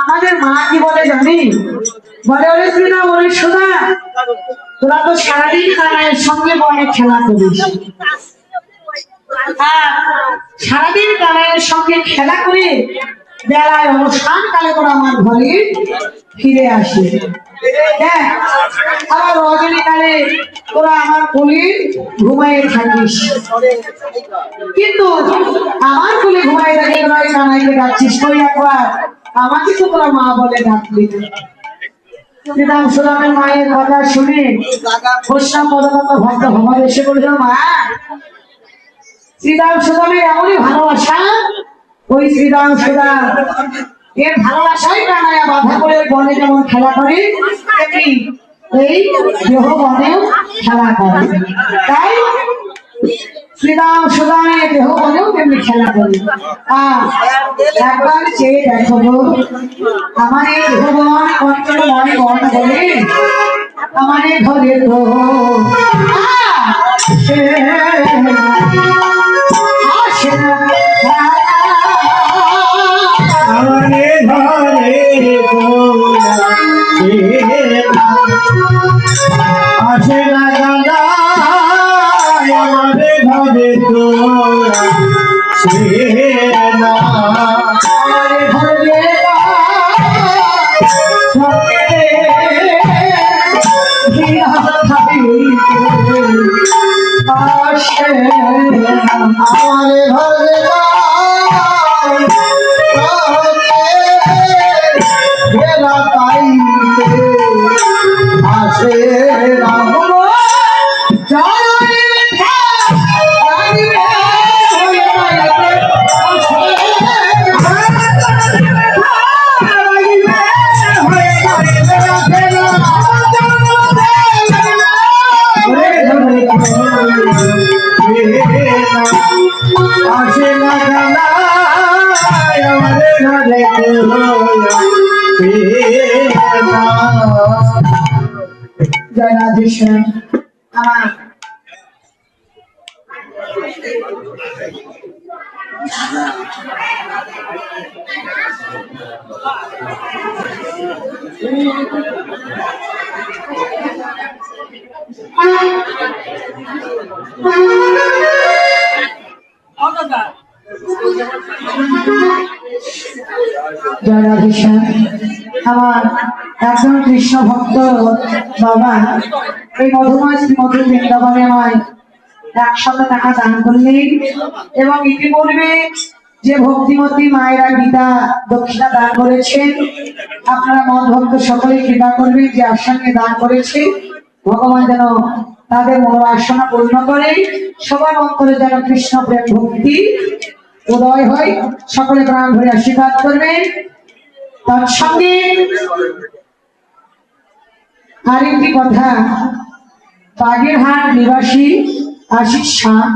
আমাদের মা কি বলে জানি, বলে ওরে শ্রীনা ওরে সুধা, তোরা তো সারাদিন কানাইয়ের সঙ্গে বনে খেলা করিস, সারাদিন কানাইয়ের সঙ্গে খেলা করে বেলায় অনুষ্ঠান কালে তোরা আমার ঘরে ফিরে আসে, হ্যাঁ আবার রজনী কালে তোরা আমার কোলে ঘুমাইয়ে থাকিস, কিন্তু আমার কোলে ঘুমাই থাকে তোরা কানাইকে ডাকছিস কই একবার, আমাকে তো তোরা মা বলে ডাকলি না। সুদামের মায়ের কথা শুনে ঘোষণা পদগত ভক্ত ভগবান এসে বলছিল, মা শ্রীরাম সুদামের এমনই ভালোবাসা, ওই শ্রীরাম সুদাম এর ভালোবাসাই কানাইয়া বাধা করে বনে যেমন খেলা করে তেমনি এই দেহ বনেও খেলা করে, তাই শ্রীরাম সুদামে দেহ বলেও তেমনি খেলা করি। আর একবার চেয়ে দেখো গো, আমার এই দেহবন কন্ট্রোলময় বন বলে আমার এই ঘরে তো আসে আসে না। আমারে ঘরে আসে না দাদা, আমারে ঘরে তো সে না। আমারে ঘরে আমারে ঘরে ঘেরা পাইতে আসে রাম। আসে না গানা আমারে ঘরে জয় রাধেশ্যাম। আমার জয় রাধেশ্যাম। আমার একজন কৃষ্ণ ভক্ত বাবা এই মধুময় শ্রী মধুর বৃন্দাবনে আমায় 100 টাকা দান করলেন এবং ইতিপূর্বে যে ভক্তিমতী মায়েরা গীতা দক্ষিণা দান করেছেন, আপনারা মন ভক্ত সকলে কৃপা করবেন যে আশ্রমে দান করেছে, ভগবান যেন তাদের মনোবাসনা পূর্ণ করে, সবার অন্তরে যেন কৃষ্ণ প্রেম ভক্তি উদয় হয়। সকলে প্রাণ ভরে আশীর্বাদ করবেন। তার সঙ্গে আরেকটি কথা, বাগেরহাট নিবাসী আশিস শাহ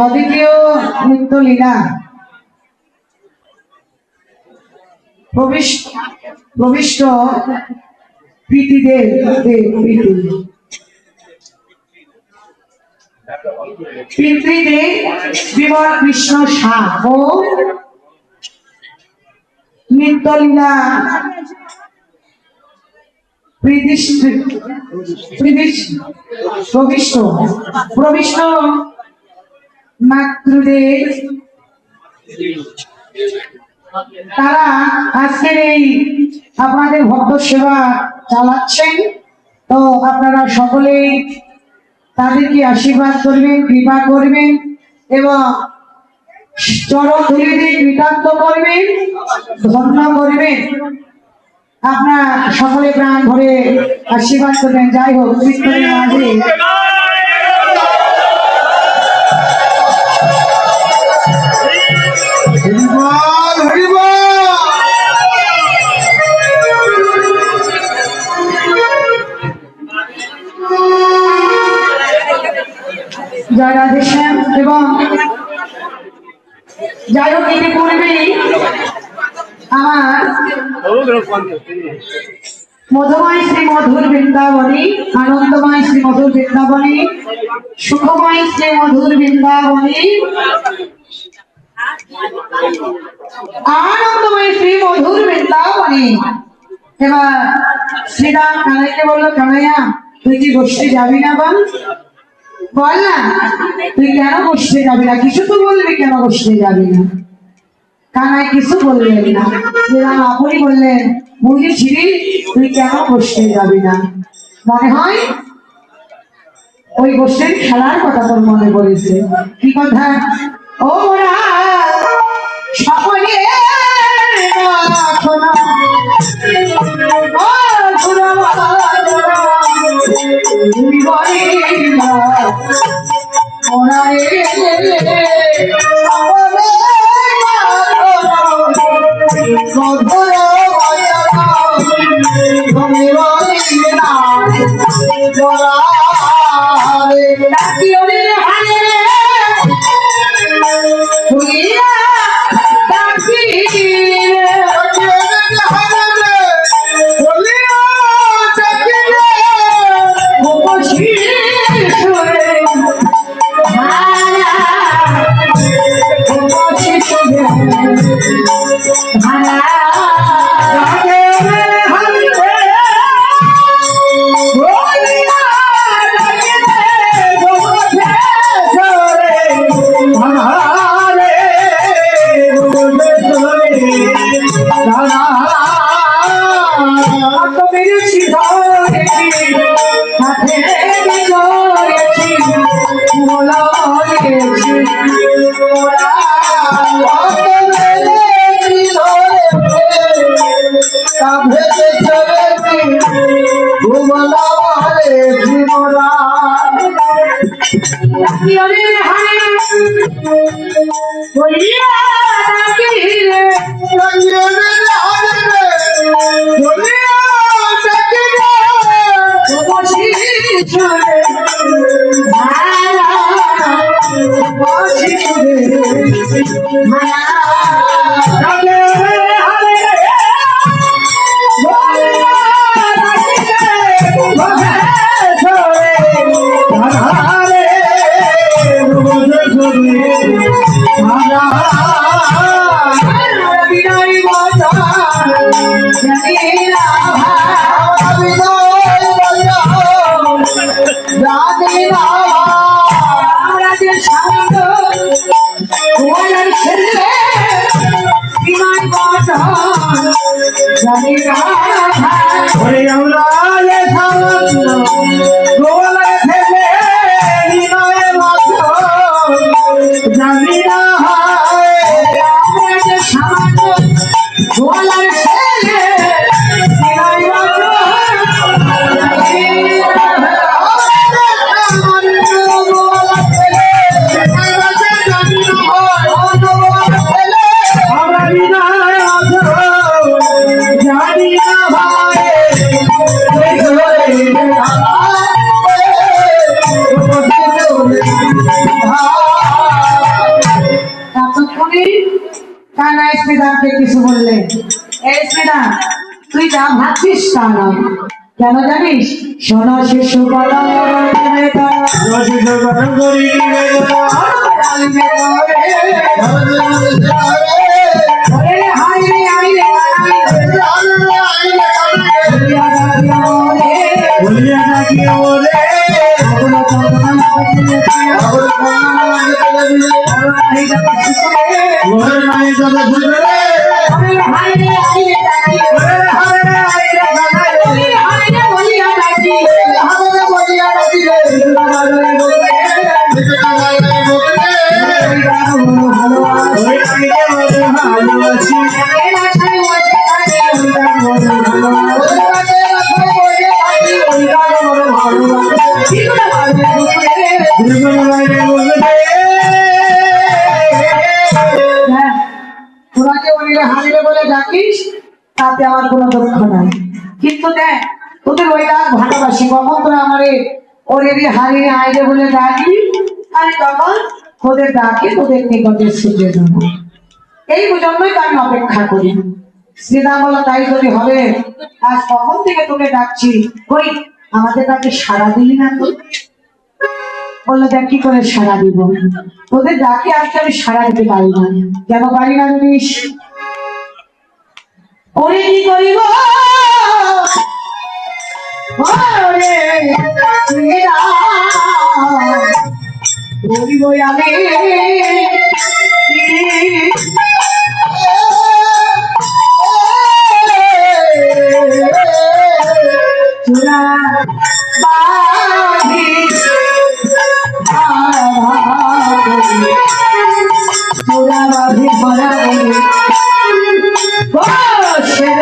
অদ্বিতীয় নৃত্যলীলা প্রবিষ্ট প্রীতিদের পিতৃদেব বিমল কৃষ্ণ শাহ ও নৃত্যলীলা প্রবিষ্ট মাতৃদেব, তারা আজকের এই আপনাদের ভক্ত সেবা চালাচ্ছেন। তো আপনারা সকলেই তাদেরকে আশীর্বাদ করবেন, কৃপা করবেন এবং চরণ ধরে দিয়ে কৃতার্থ করবেন, ধন্য করবেন। আপনার সকলে প্রাণ ভরে আশীর্বাদ করবেন। যাই হোক, কীর্তনের মাঝে জয় রাধেশ্যাম। এবং যাই হোক, এটি পূর্বেই আমার মধুময় শ্রী মধুর বৃন্দাবনী, আনন্দময় শ্রী মধুর বৃন্দাবনী, সুখময় শ্রী মধুর বৃন্দাবনী, আনন্দময় শ্রী মধুর বৃন্দাবনী। এবার শ্রীরাম কানাইকে বললো, কানাইয়া তুই কি গোষ্ঠী যাবি না? বল না, তুই কেন গোষ্ঠী যাবি না? কিছু তো বলবি, কেন গোষ্ঠী যাবি না? কানাই কিছু বললেন না। শ্রীরাম আপনি বললেন, বুঝেছি তুই কেন গোষ্ঠী যাবি না? মনে হয় ওই গোষ্ঠীর খেলার কথা তোর মনে পড়েছে। কি কথা? ওরা সকলে ধরেছি হাতে ধরেছি বলেছি ওরা কাঁধে চলেছি ঘুমলা মারে জীবরা Yore hai, boliya nakire, boliya nakire, boshi chhure, mala, boshi chhure, mala, nakire hai, boliya nakire, boshi কিছু বললেন তুই যা ভাবছিস তা নয় কেন জানিস সোনা শিশু তাতে আমার কোনো দুঃখ নাই কিন্তু দেখ তোদের ওই ডাক ভালোবাসি কখন তোরা আমার ওরে হারিয়ে আইরে বলে ডাকি আরে তখন তোদের ডাকে তোদের নিকটে ছুটে যাবো এই জন্যই তো আমি অপেক্ষা করি শ্রীরাম বলো তাই যদি হবে আজ কখন থেকে তোকে ডাকছি কই আমাদের কাছে সাড়া দিলি না তো বললো দেখ কি করে সাড়া দিব তোদের ডাকে আজকে আমি সাড়া দিতে পারি না কেন পারি না জানিস ওরে কি করিব ওরে করিব আমি চূড়া বাঁধি চূড়া বাঁধি ভরা বসে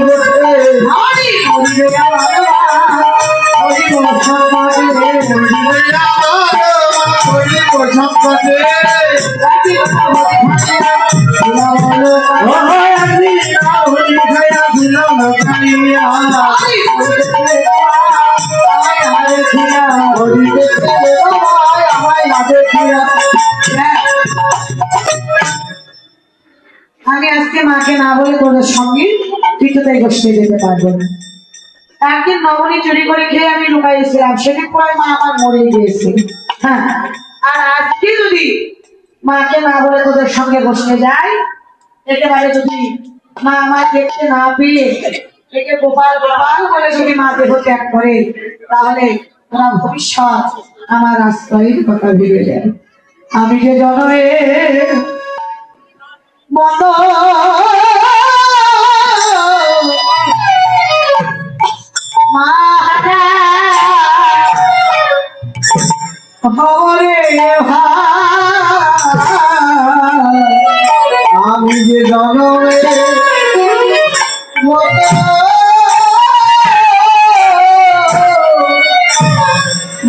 গোটে হরি হরিবে আমার মা হরিব সম্পদে হরিব সম্পদে হরি খায়া দিলাম খাইয়া হরি দেখতে আমায় না দেখিয়া আমি আজকে মাকে না বলে তোদের সঙ্গে তীর্থতাই গোষ্ঠী যেতে পারবো না। একদিন নবনী চুরি করে খেয়ে আমি লুকাইছিলাম, সেদিন পরে মা আমার মরে গিয়েছে। হ্যাঁ, আর আজকে যদি মাকে না বলে তোদের সঙ্গে বসতে যাই, একেবারে যদি মা আমার দেখতে না পেয়ে একে গোপাল গোপাল বলে যদি মা দেহ ত্যাগ করে, তাহলে ওরা ভবিষ্যৎ আমার আশ্রয়ের কথা ভেবে যায়। আমি যে জনমে মত মারা হরে আমি যে জনমে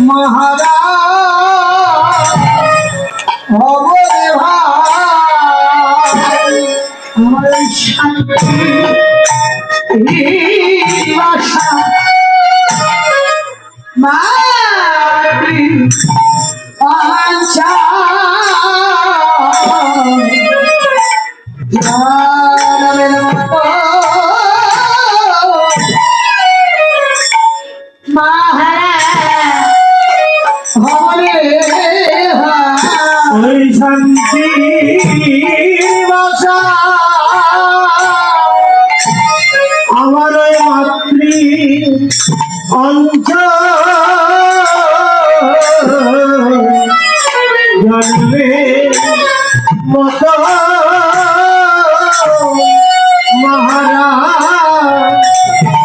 মহারাজ হবরে ভাই আমার শান্তি ভাষা মাটি আঞ্চা ওই শান্তি ভাষা আমার ওই মাতৃ অঞ্চল জন্মে মত মহারাজ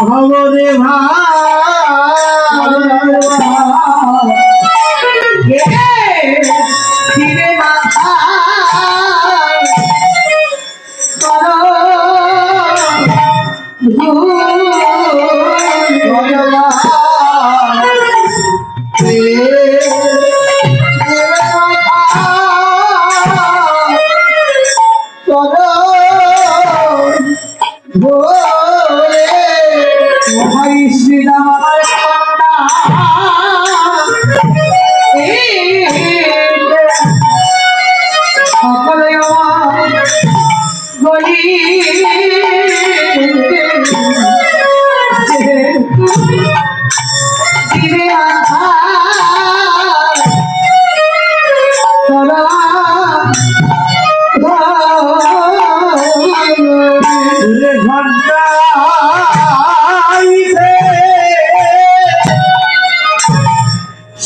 হবরে ভাই ধীরে মাথা শ্রীরাম আমার সকলে বলি দিবে আধা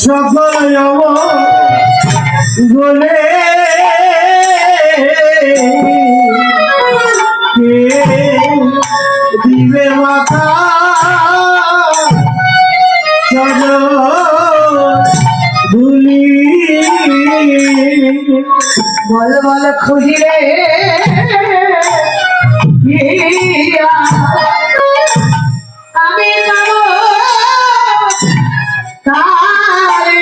সকল বলে দিবে মাথা ধুলি বল বল খুঁজিলে আমি যাব তারে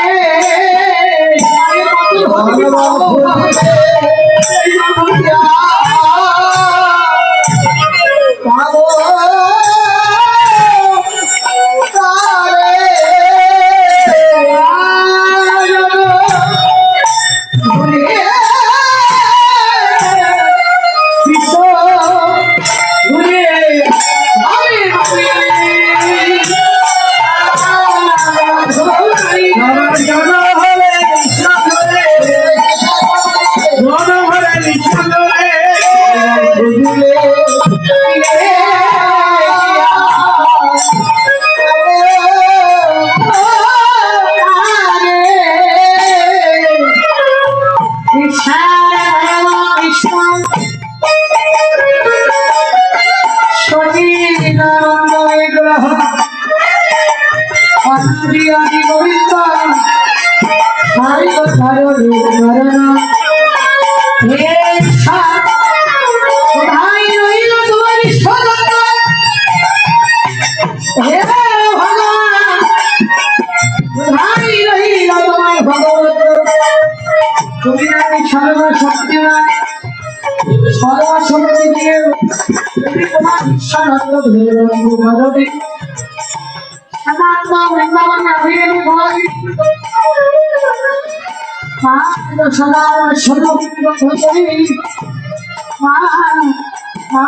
আদি গোবিন্দ সারিব ধরণী ধরণ হে সাত কোথায় রইল তোমার সদন হে ভগবান ভাই রহিল তোমার ভগবত তুমি নাকি সর্বশক্তিমান সর্বশক্তি দিয়ে তুমি তোমার ঈশ্বরত্ব ধরে ভগবতী সনাতন বৃন্দাবন আবির ভয় মা সদা স্বরূপ ভগবতী মা মা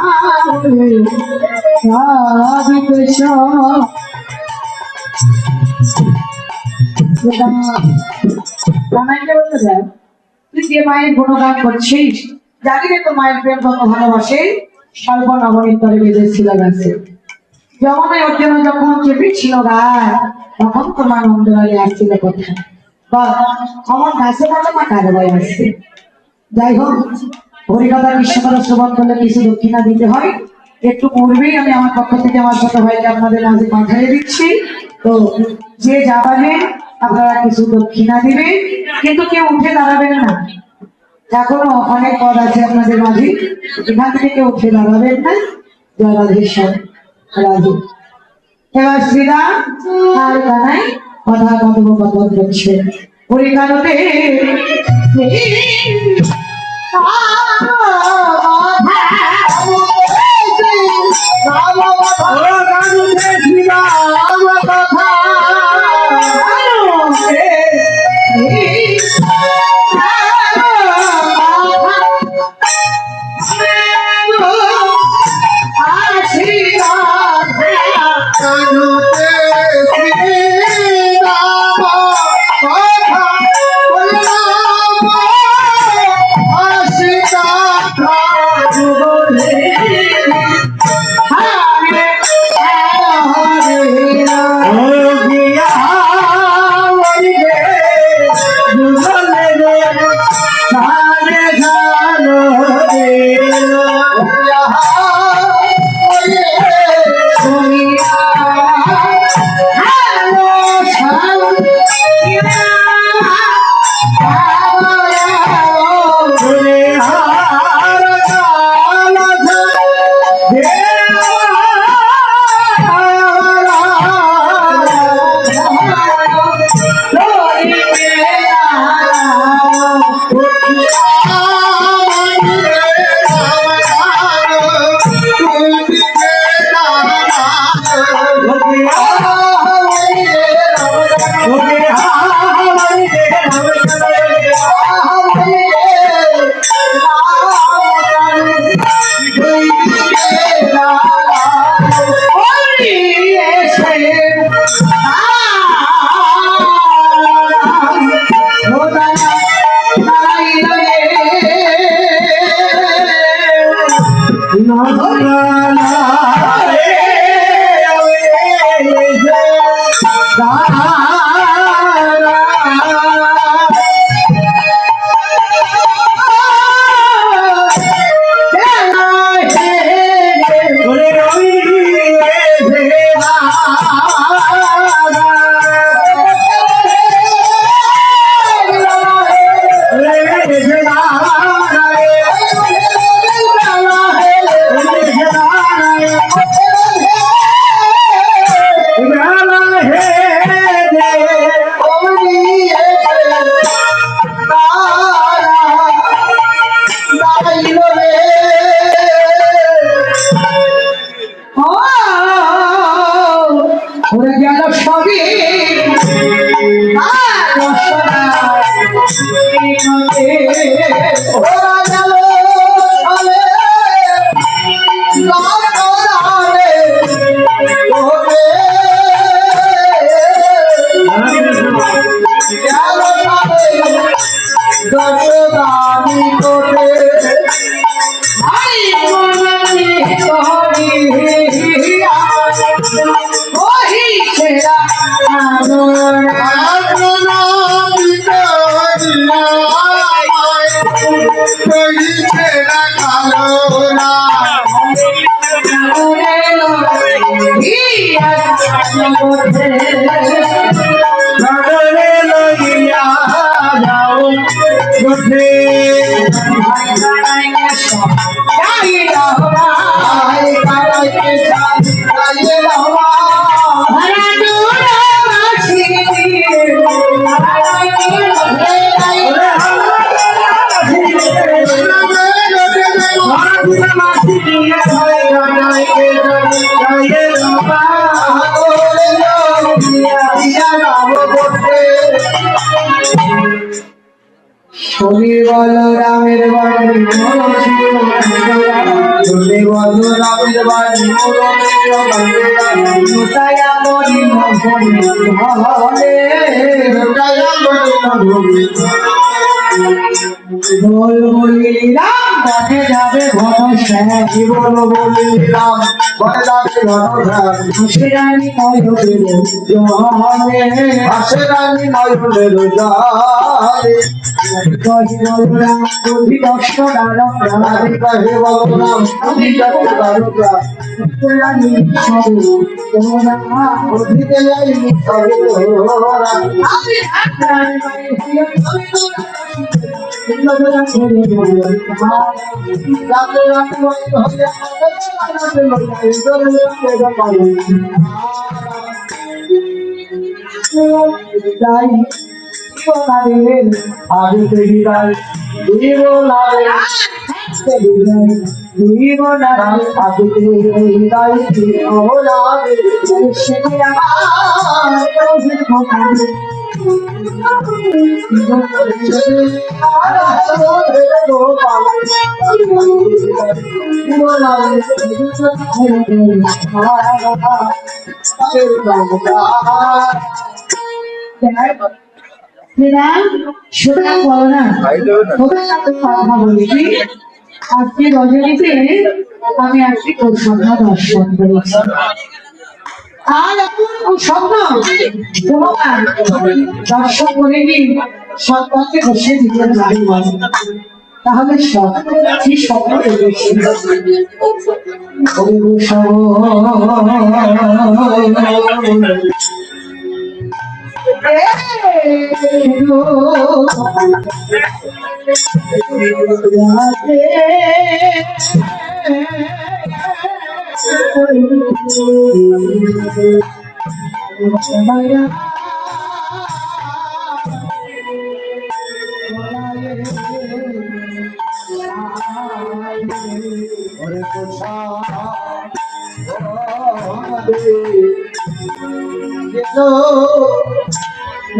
আদিকেশ জানাইতে বলতে দেয় তুই যে মায়ের গুণগান করছিস জানি রে তোর মায়ের প্রেম কত ভালোবাসে স্বল্প নবনীতরে বেঁধেছিল গাছে যমনে ওর জন্য যখন চেপেছিল গায়ে তখন তোমার অন্তরালে আসছিল কোথায় বল অমন গাছে বলো মা কারে বয় আসছে যাই হোক হরিকথা বিশ্বকথা শ্রবণ করলে কিছু দক্ষিণা দিতে হয় একটু পূর্বেই আমি আমার পক্ষ থেকে আমার ছোট ভাইকে আপনাদের মাঝে পাঠিয়ে দিচ্ছি তো যে যাবেন আপনারা কিছু দক্ষিণা দিবেন কিন্তু কেউ উঠে দাঁড়াবেন না এখনো অনেক পদ আছে আপনাদের মাঝে এখান থেকে কেউ উঠে দাঁড়াবেন না জয় রাধেশ্বর রাজু এবার শ্রীরাম আর কানাই কথা কথোপকথন করছে হরিকানতে Bye. শনি বলরামের বাড়ি শুনে বল রামের বাড়ি মোতায়া করি মহলে বল বলি রাম বনে যাবে ঘন শ্যাম জীবন বলি রাম বনে যাবে ঘনশ্যাম হাসিরানি নয়নের জলে হাসে রানী নয়নের জলে কহি বলরাম বুদ্ধি কষ্ট ডালম রাধে কহে বলরাম তুমি যত তারকা রানী সবে তোরা বুদ্ধিতে যাই সবে তোরা আমি রানী মায়ের প্রিয় সবে তোরা তোরা ছেড়ে বল রাতে রাতে বন্ধ হয়ে রাতে লড়াই করে করে পারে তাই সোনারে আগে থেকে তাই জীবনারে জীবনারে আগে থেকে তাই জীবনারে সেটি আমার রোজের ভোগারে শোনা বলো না তোকে একটা কথা বলেছি আজকে রজনীতে আমি একটি স্বপ্ন দর্শন করেছি আর এখন স্বপ্ন তোমার দর্শন করে কি সন্তানকে বসে দিতে পারি তাহলে স্বপ্ন কি স্বপ্ন দেখেছি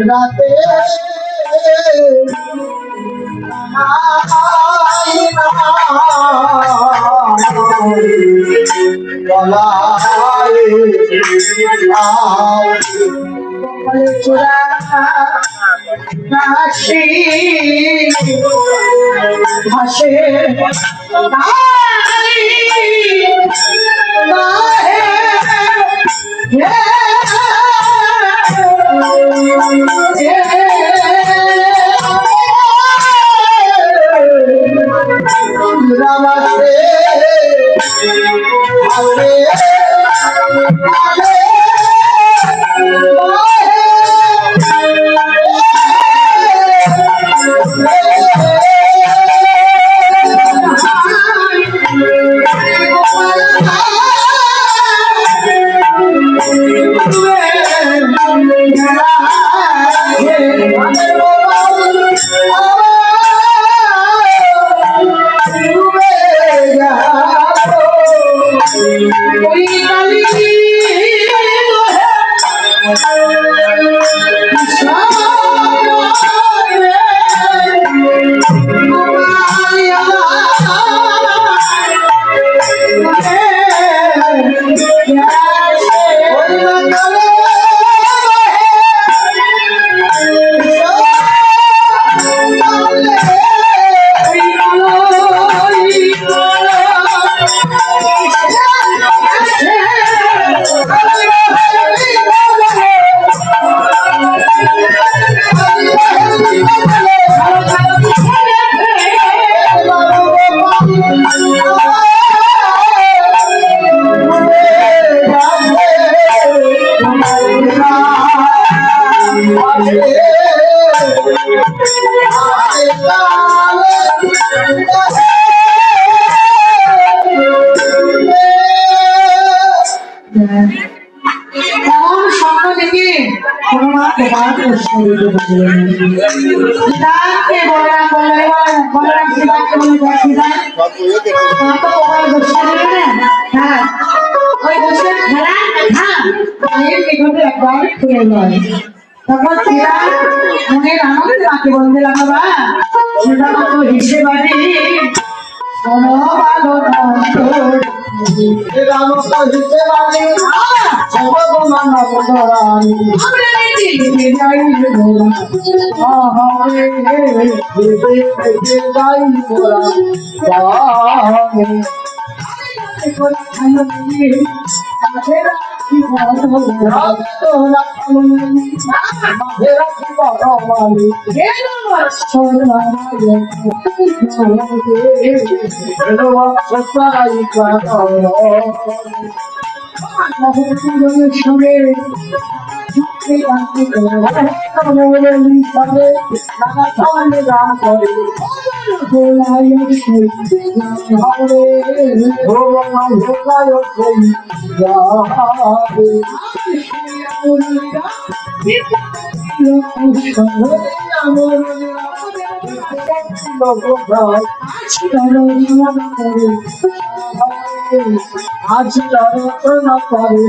রাতে ভাসে এমন স্বপ্ন দেখে কোনো মা তোমার প্রশ্ন দিতে পারবে সীতাকে বলরাম বলরাম সীতাকে বলে দেখ সীতা মা তো তোমার প্রশ্ন দেবে না হ্যাঁ ওই বসে খেলা মায়ের পেটে একবার খুলে যায় তখন সেটা মনের আনন্দে মাকে বলতে লাগলো বা সেটা তো হিসেবে শোনো ভালো সঙ্গে আজ রচনা করে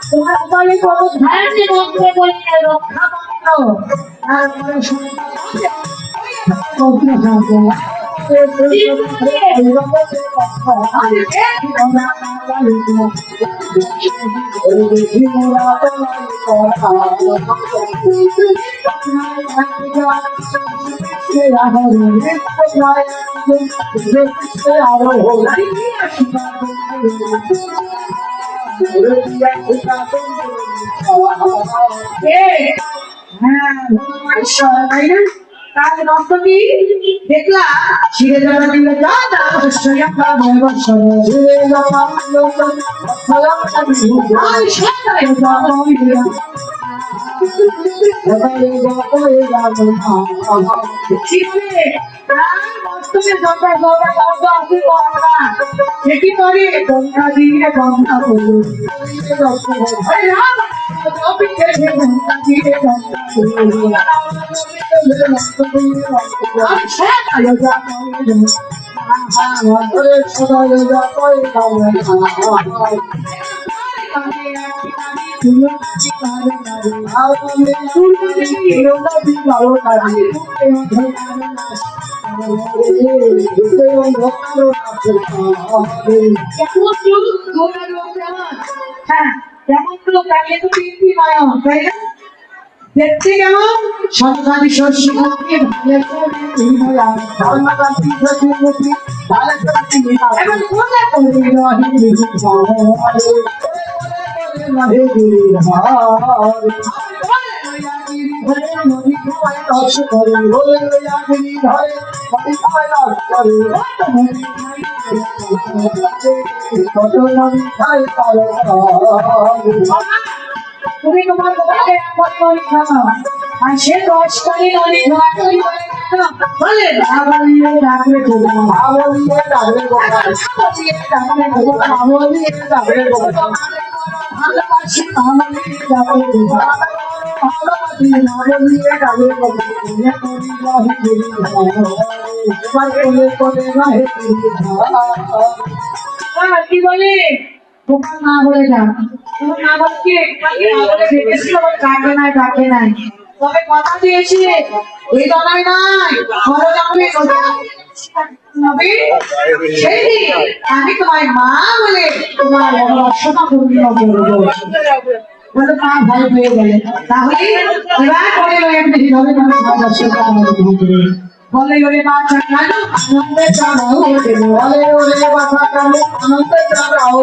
তোমার বলে কত ধ্যানে মন্ত্র বলে রক্ষা করো তারপরে তার রক্তটি দেখলা ছিঁড়ে যাওয়া দিলে সেটি করে গঙ্গা দিয়ে গঙ্গা বলুন দেখতে কেমন সরকারি শস্য তুমি তোমার দোকানে আর সে 10 টাকা অনেক বলে আবলিয়ে ডাকলে আবলিয়ে ডাকলে আবলিয়ে ডাকলে ভালোবাসি আবলিয়ে ডাকলে কি বলে তোমার মা বলে যা তোমার মা বলছে কাকে নাই কাকে নাই তবে কথা দিয়েছি এই দলায় নাই বড় আমি তোমার মা বলে তোমার রক্ষা পূর্ণ করবো বলে মা ভয় পেয়ে গেলে তাহলে এবার করে বেশি হবে বলে ওরে বাচ্চা কেন আনন্দে চালাও বলে ওরে বাচ্চা কেন আনন্দে চালাও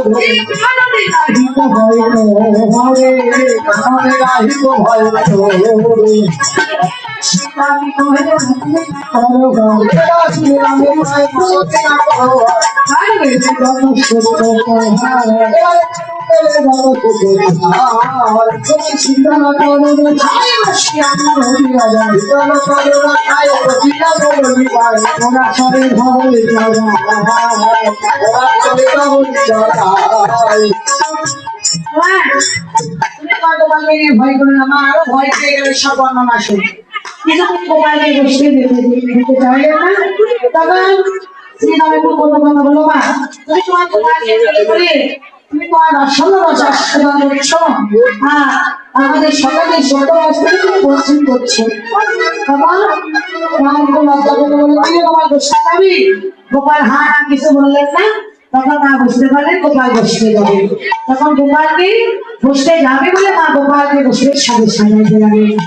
তুমি চিন্তা না করো ছাই বসি আমার হরিয়া যায় চলো চলো না খাই চিন্তা করো ভাই ওরা সবে ভাবলে যারা ওরা সবে ভাবলে যারা তুমি গোপালকে নিয়ে ভয় করো না, মা আরো ভয় পেয়ে গেলে সব বর্ণনা শুনে কিন্তু তুমি গোপালকে বসতে দিতে চাইলে না। তখন শ্রীরাম একটু বলতে কথা বলো, মা তুমি তোমার গোপালকে নিয়ে করে তুমি তোমার রসনা করছো, হ্যাঁ আমাদের সকালে ছোট অবস্থায় তুমি বর্ষণ করছো। তখন মা একটু লজ্জা করে বলে তুমি তোমার বসতে যাবি। গোপাল হ্যাঁ না কিছু বললেন না। তখন মা বুঝতে পারলেন গোপাল বসতে যাবে। তখন গোপালকে বসতে যাবে বলে মা গোপালকে বসতে সাজাইতে লাগলেন।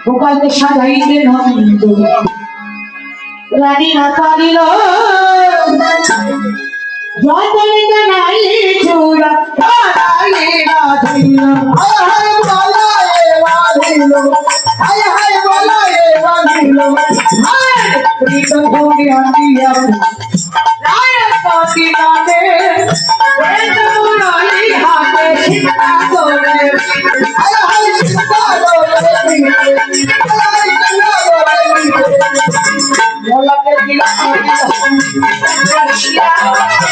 গোপালকে সাজাইতে নন্দ রানী না পারিল যতনে জানাই চূড়া তারাই রাধিল হায় বলায়ে বাঁধিল হায় হায় বলায়ে বাঁধিল প্রিত ভূমি আনিয়া রায় পাতি নামে বেদুরাই হাতে সীতা করে হায় হায় চিন্তা করে বলাকে দিলা রশিয়া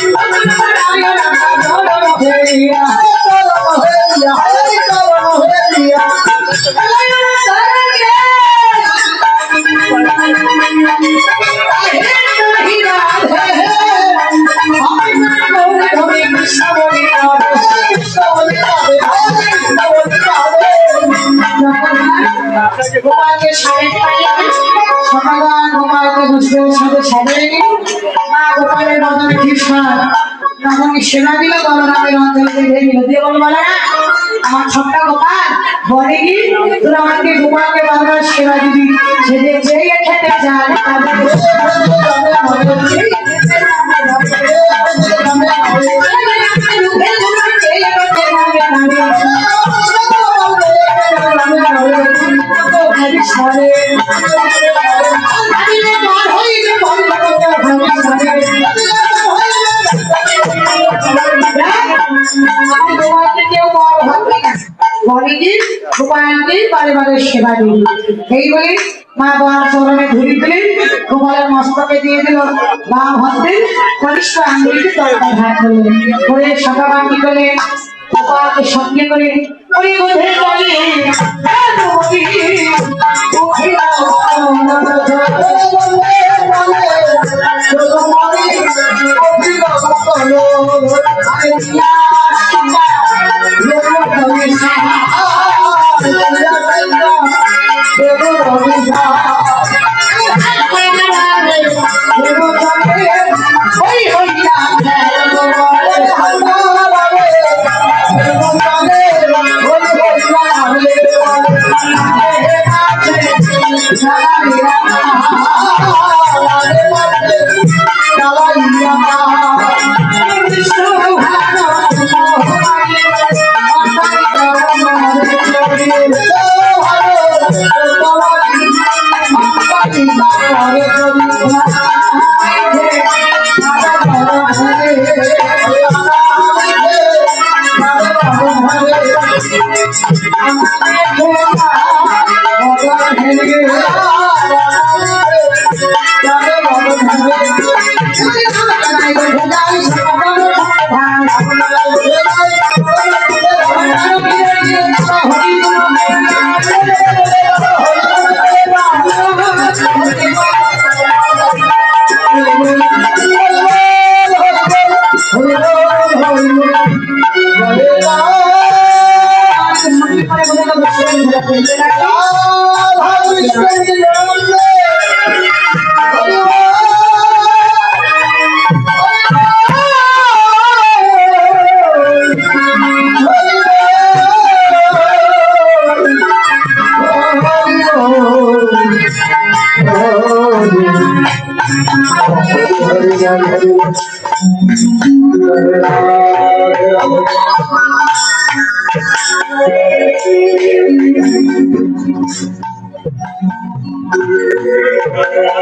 নারায়ণ নাম হইয়া গোপালকে সকালবেলা গোপালকে বুঝতে সাথে সাজিয়ে মা গোপালের বদলে কৃষ্ণ তখন সেবা দিল বলরামের অঞ্চলে বেঁধে দিল দিয়ে বল বলে আমার ছোট্ট গোপাল বলে কি তোরা আমাকে গোপালকে বারবার সেবা দিবি সে যে যেই খেতে চায় তাদের সেবা দিল এই বলে মা বাবার চরণে ধরি দিলেন গোপালের মস্তকে দিয়ে দিল বাম হস্তে কনিষ্ঠ আঙ্গুলিতে তরকার হাত করলেন করে সকাবাঙ্গি করে গোপালকে সঙ্গে করে ওই বোধে চলে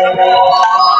Thank you.